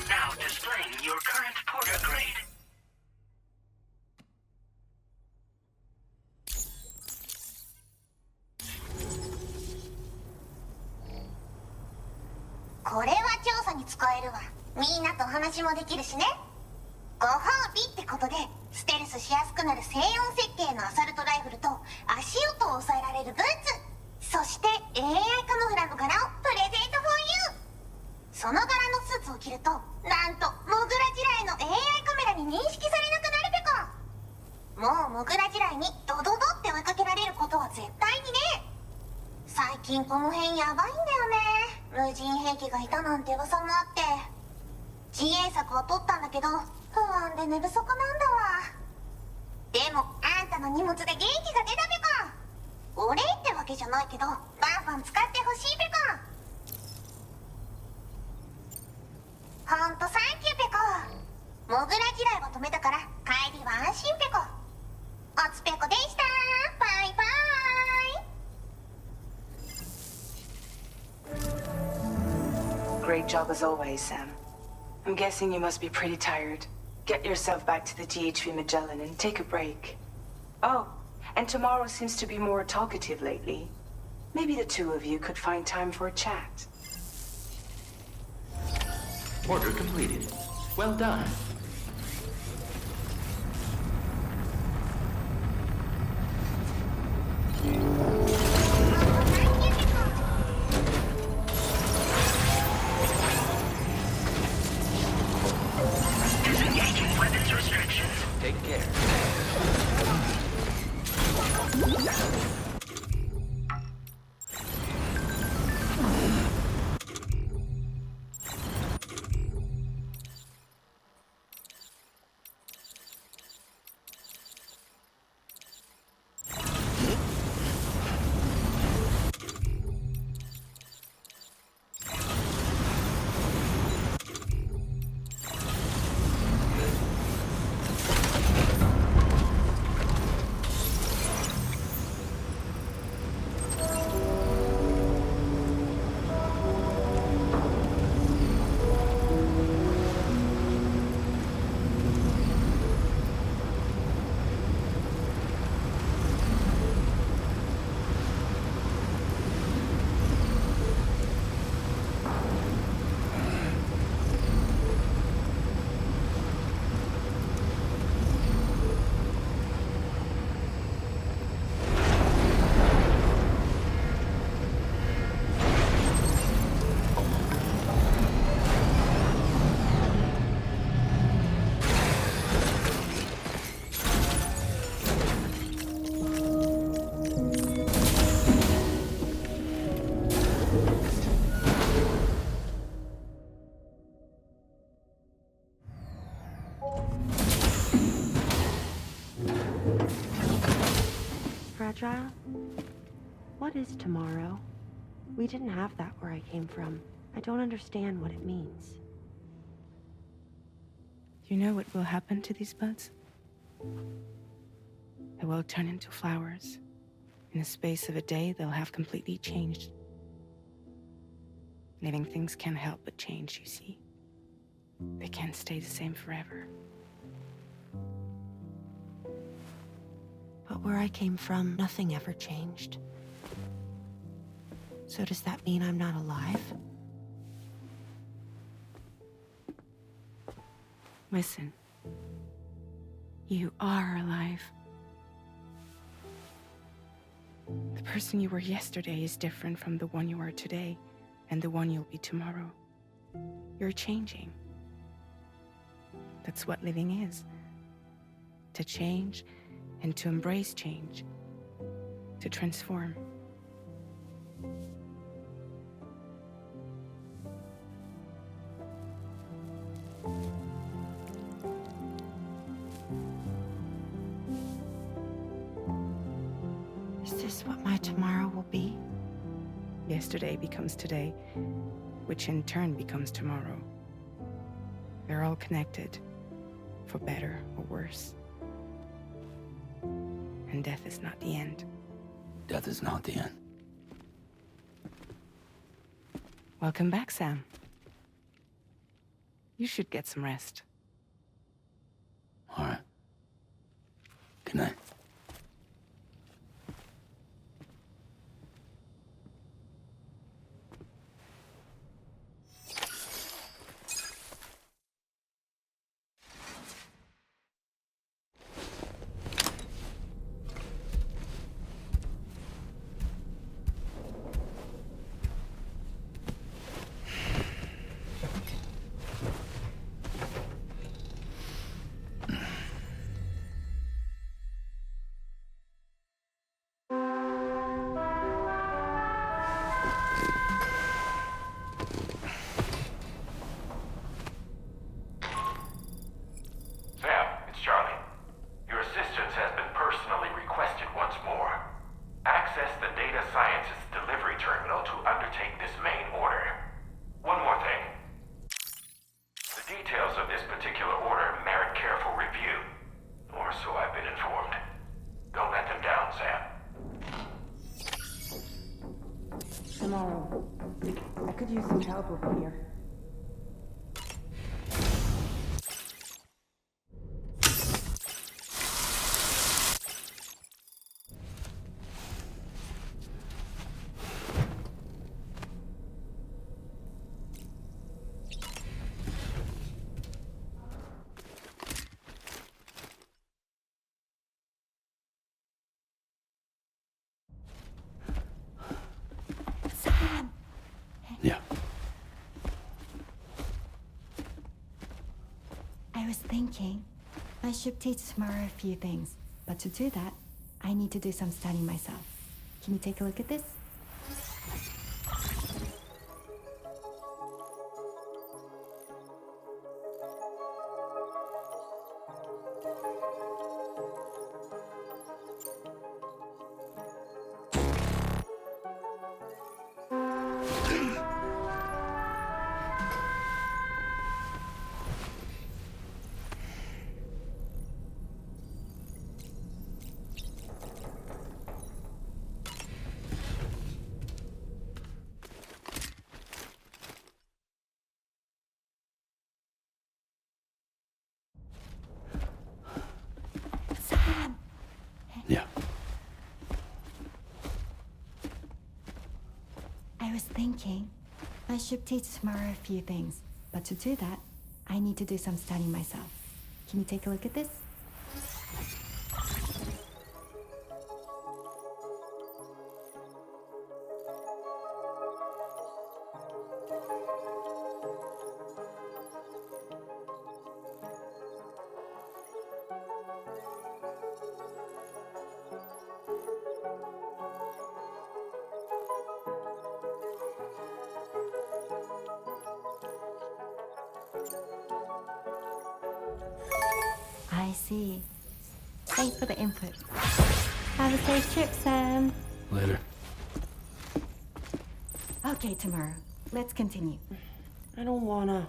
now displaying your current porter grade.これは調査に使えるわ。みんなと話もできるしね。ご褒美ってことでステルスしやすくなる静音設計のアサルトライフルと足音を抑えられるブーツ、そして AI カモフラの柄をプレゼント for you。 その柄のスーツを着るとなんとモグラ地雷の AI カメラに認識されなくなるペコ。もうモグラ地雷にドドドって追いかけられることは絶対にね。最近この辺やばいんだよね。無人兵器がいたなんて噂もあって自衛策は取ったんだけど不安で寝不足なんだわ。でもあんたの荷物で元気が出たペコ。お礼ってわけじゃないけどバンバン使ってほしいペコ。ほんとサンキューペコ。モグラ地雷を止めたから帰りは安心ペコ。おつペコでした。バイバイ。Great job as always, Sam. I'm guessing you must be pretty tired. Get yourself back to the GHV Magellan and take a break. Oh, and tomorrow seems to be more talkative lately. Maybe the two of you could find time for a chat. Order completed. Well done. Disengaging weapons restrictions. Take care. fragile? What is tomorrow? We didn't have that where I came from. I don't understand what it means. You know what will happen to these buds? They will turn into flowers. In the space of a day, they'll have completely changed. Living things can't help but change, you see. They can't stay the same forever. But where I came from, nothing ever changed. So does that mean I'm not alive? Listen. You are alive. The person you were yesterday is different from the one you are today, and the one you'll be tomorrow. You're changing. That's what living is. To change, and to embrace change. To transform. Is this what my tomorrow will be? Yesterday becomes today, which in turn becomes tomorrow. They're all connected, for better or worse. And death is not the end. Death is not the end. Welcome back, Sam. You should get some rest. All right. Good night. Tomorrow. I could use some help over here. Yeah. I was thinking I should teach tomorrow a few things, but to do that, I need to do some studying myself. Can you take a look at this? Yeah. I was thinking I should teach tomorrow a few things, but to do that, I need to do some studying myself. Can you take a look at this? I see. Thanks for the input. Have a safe trip, Sam. Later. Okay, tomorrow. Let's continue. I don't wanna.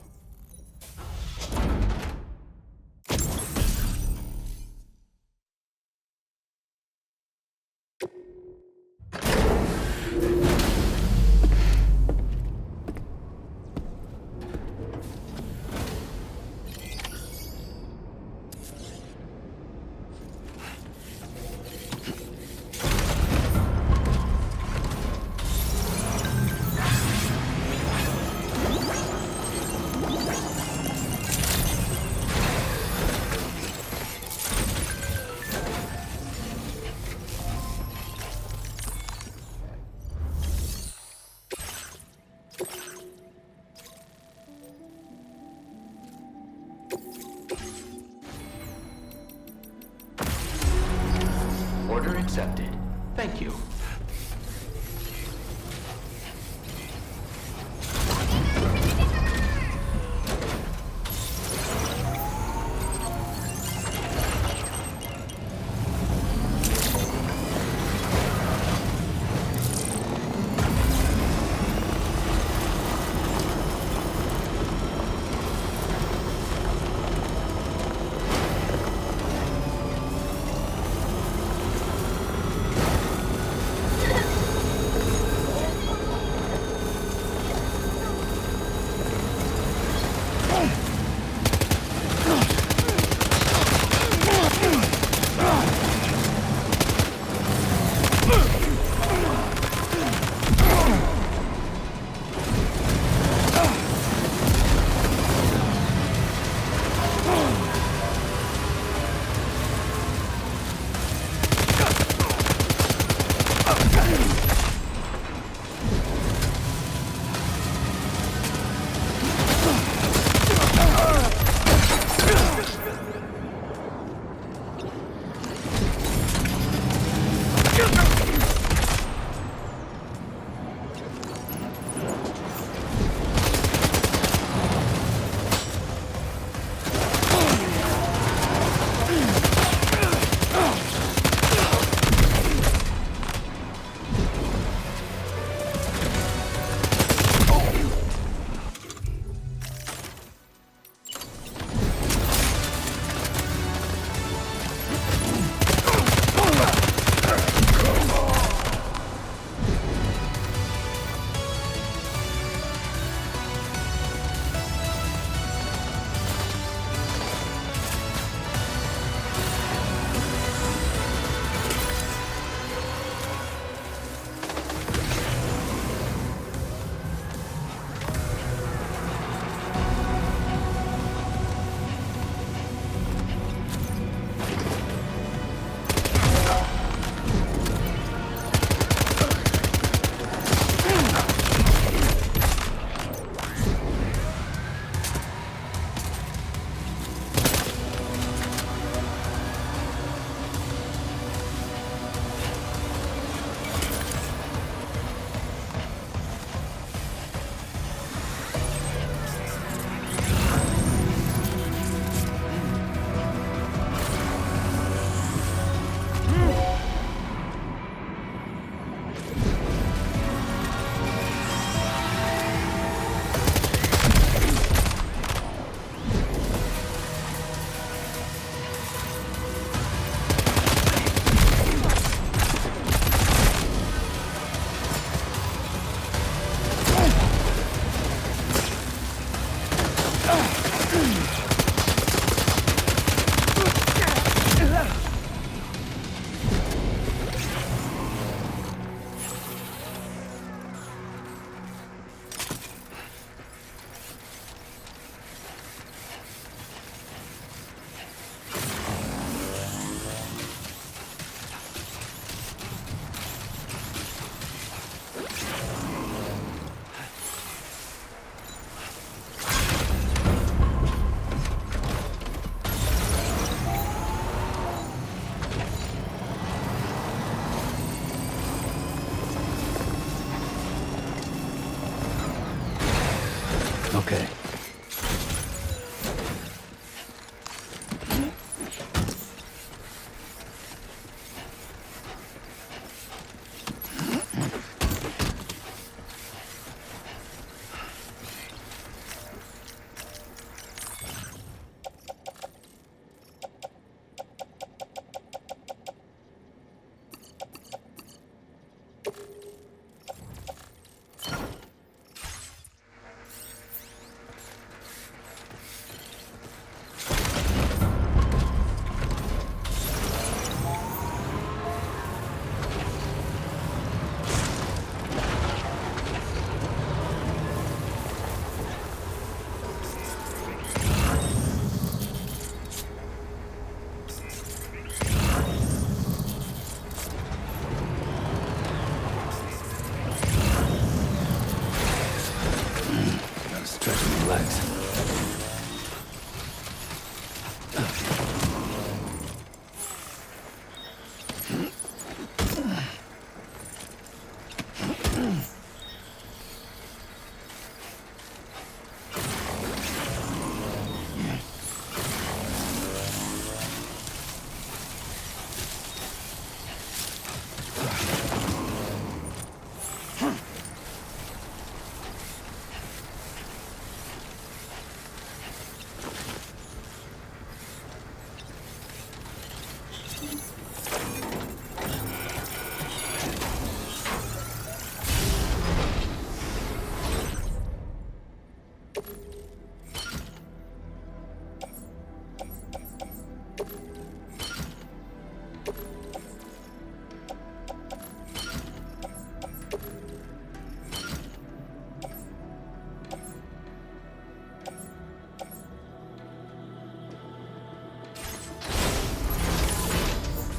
Order accepted. Thank you. Okay.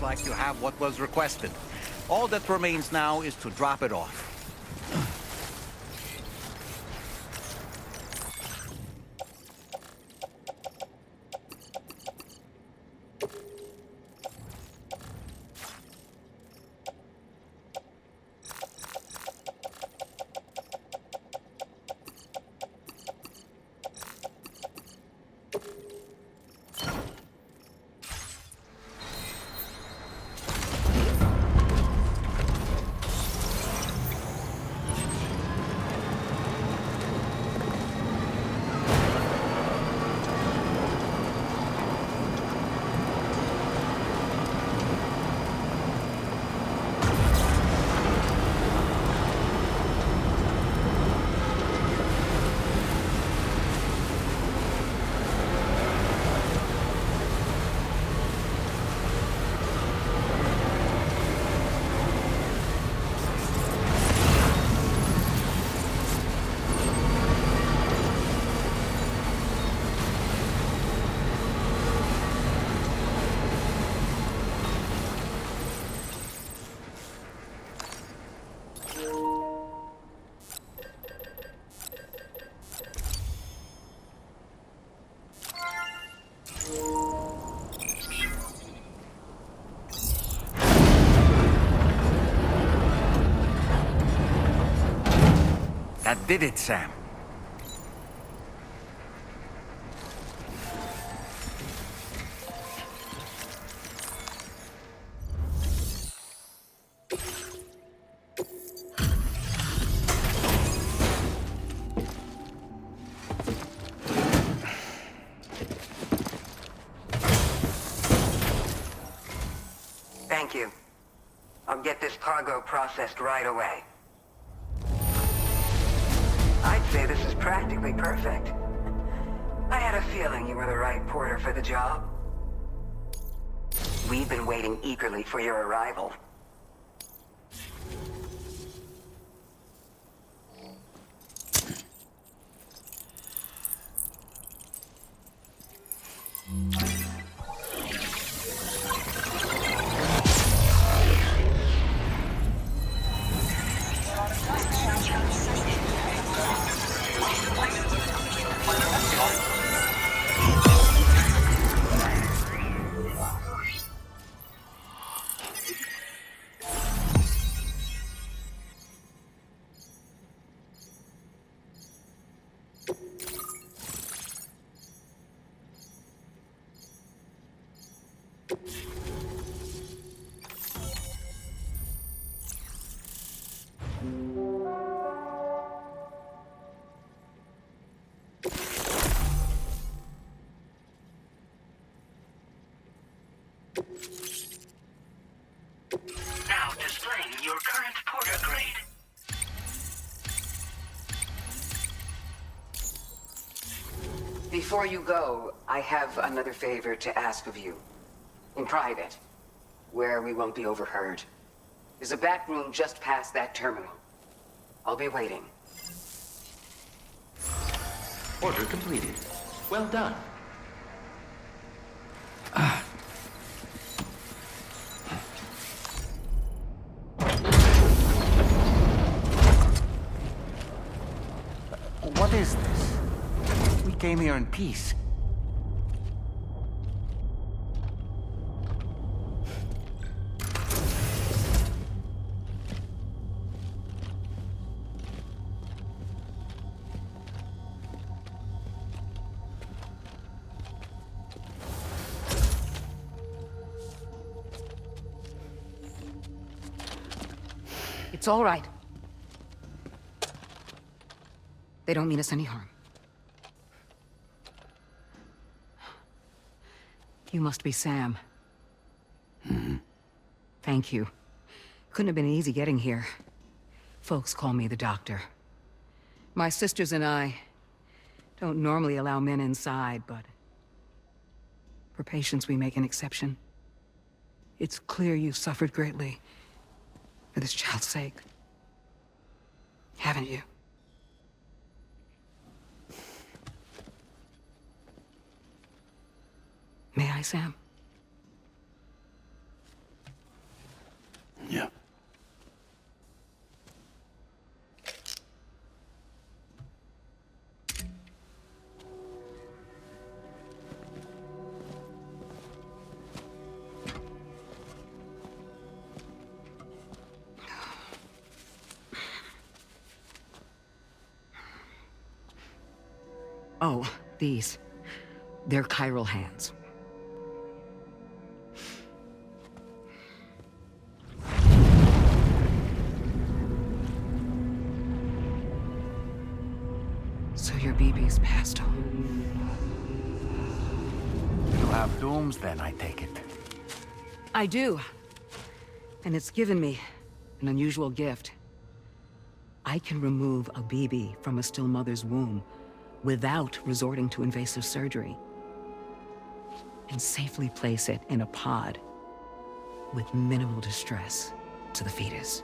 like you have what was requested. All that remains now is to drop it off. That did it, Sam. Thank you. I'll get this cargo processed right away. I'd say this is practically perfect. I had a feeling you were the right porter for the job. We've been waiting eagerly for your arrival. Now displaying your current porter grade. Before you go, I have another favor to ask of you. In private, where we won't be overheard. There's a back room just past that terminal. I'll be waiting. Order completed. Well done. What is this? We came here in peace. It's all right. They don't mean us any harm. You must be Sam. Thank you. Couldn't have been easy getting here. Folks call me the doctor. My sisters and I don't normally allow men inside, but for patients we make an exception. It's clear you've suffered greatly for this child's sake. Haven't you? May I, Sam? Oh, these. They're chiral hands. So your BB's passed on. You have dooms then, I take it. I do. And it's given me an unusual gift. I can remove a BB from a still mother's womb without resorting to invasive surgery. And safely place it in a pod with minimal distress to the fetus.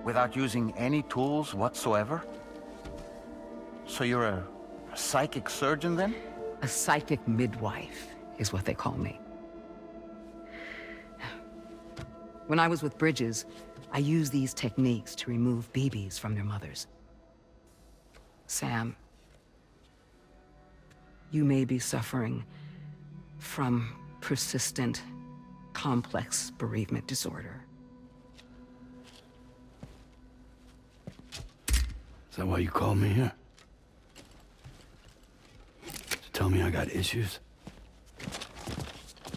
Without using any tools whatsoever? So you're a psychic surgeon then? A psychic midwife is what they call me. When I was with Bridges, I used these techniques to remove BBs from their mothers. Sam, you may be suffering from persistent, complex bereavement disorder. Is that why you called me here? To tell me I got issues?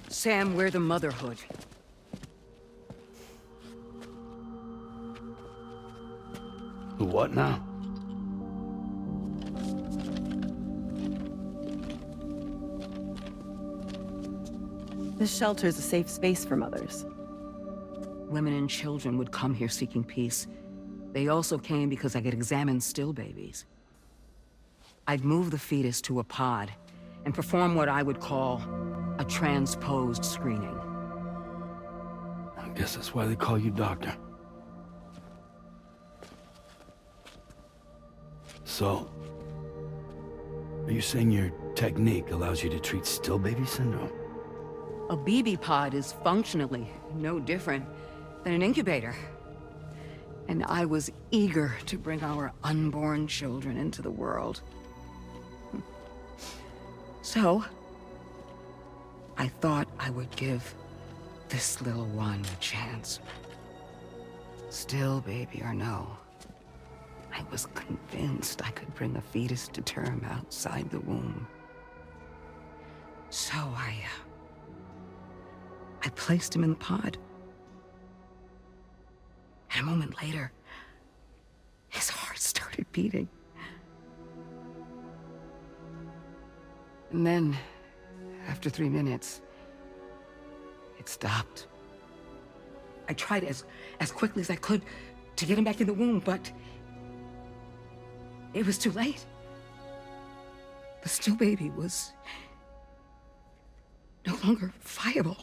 Sam, we're the motherhood. The what now? This shelter is a safe space for mothers. Women and children would come here seeking peace. They also came because I could examine still babies. I'd move the fetus to a pod and perform what I would call a transposed screening. I guess that's why they call you doctor. So, are you saying your technique allows you to treat still baby syndrome? A BB pod is functionally no different than an incubator. And I was eager to bring our unborn children into the world. So, I thought I would give this little one a chance. Still baby or no, I was convinced I could bring a fetus to term outside the womb. So I placed him in the pod. And a moment later, his heart started beating. And then, after 3 minutes, it stopped. I tried as quickly as I could to get him back in the womb, but it was too late. The still baby was no longer viable.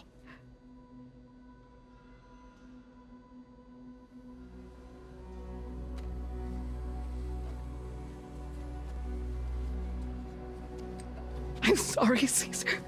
I'm sorry, Caesar.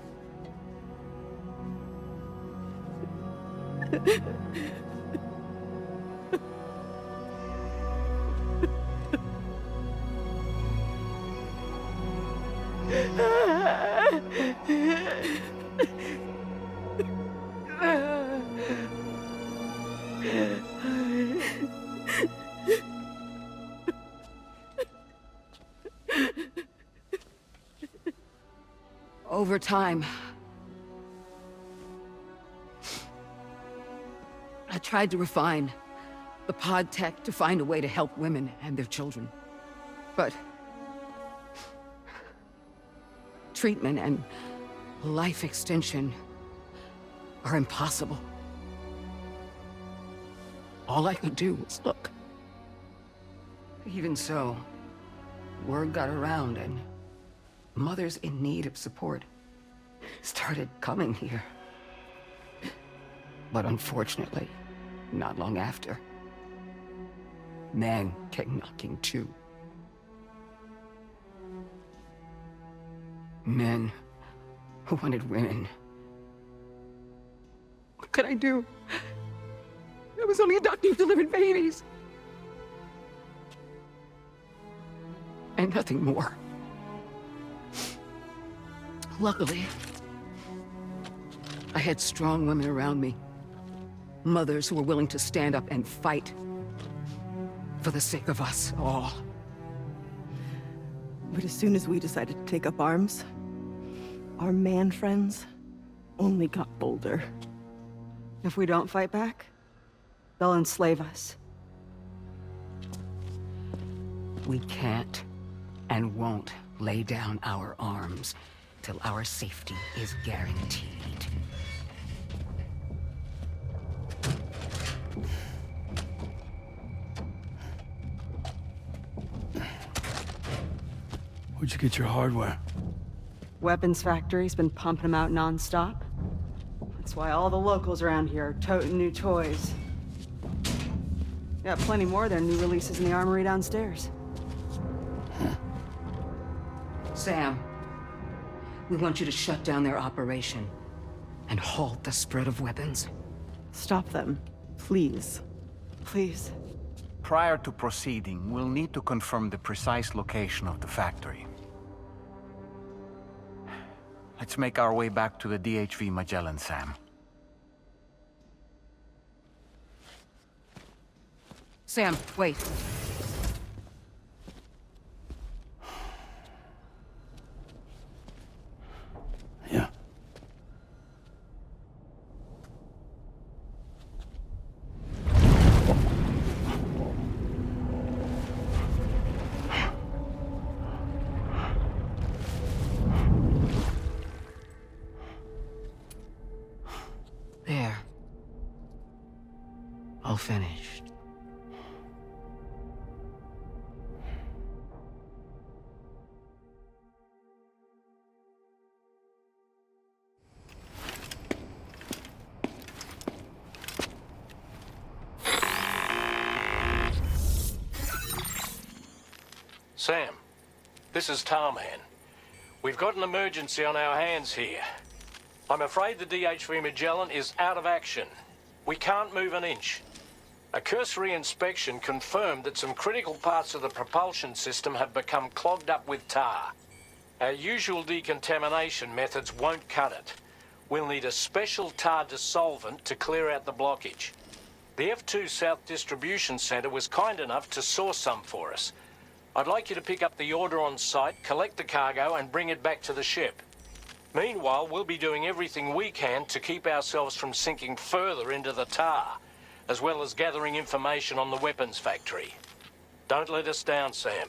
Over time, I tried to refine the pod tech to find a way to help women and their children. But treatment and life extension are impossible. All I could do was look. Even so, word got around and mothers in need of support started coming here. But unfortunately, not long after, men came knocking too. Men who wanted women. What could I do? I was only a doctor who delivered babies. And nothing more. Luckily, I had strong women around me. Mothers who were willing to stand up and fight for the sake of us all. But as soon as we decided to take up arms, our man friends only got bolder. If we don't fight back, they'll enslave us. We can't and won't lay down our arms till our safety is guaranteed. Where'd you get your hardware? Weapons factory's been pumping them out non-stop. That's why all the locals around here are toting new toys. Got plenty more of their new releases in the armory downstairs. Sam, we want you to shut down their operation and halt the spread of weapons. Stop them, please. Please. Prior to proceeding, we'll need to confirm the precise location of the factory. Let's make our way back to the DHV Magellan, Sam. Sam, wait. Yeah. There. All finished. Sam, this is Tarman. We've got an emergency on our hands here. I'm afraid the DHV Magellan is out of action. We can't move an inch. A cursory inspection confirmed that some critical parts of the propulsion system have become clogged up with tar. Our usual decontamination methods won't cut it. We'll need a special tar dissolvent to clear out the blockage. The F2 South Distribution Centre was kind enough to source some for us. I'd like you to pick up the order on site, collect the cargo, and bring it back to the ship. Meanwhile, we'll be doing everything we can to keep ourselves from sinking further into the tar, as well as gathering information on the weapons factory. Don't let us down, Sam.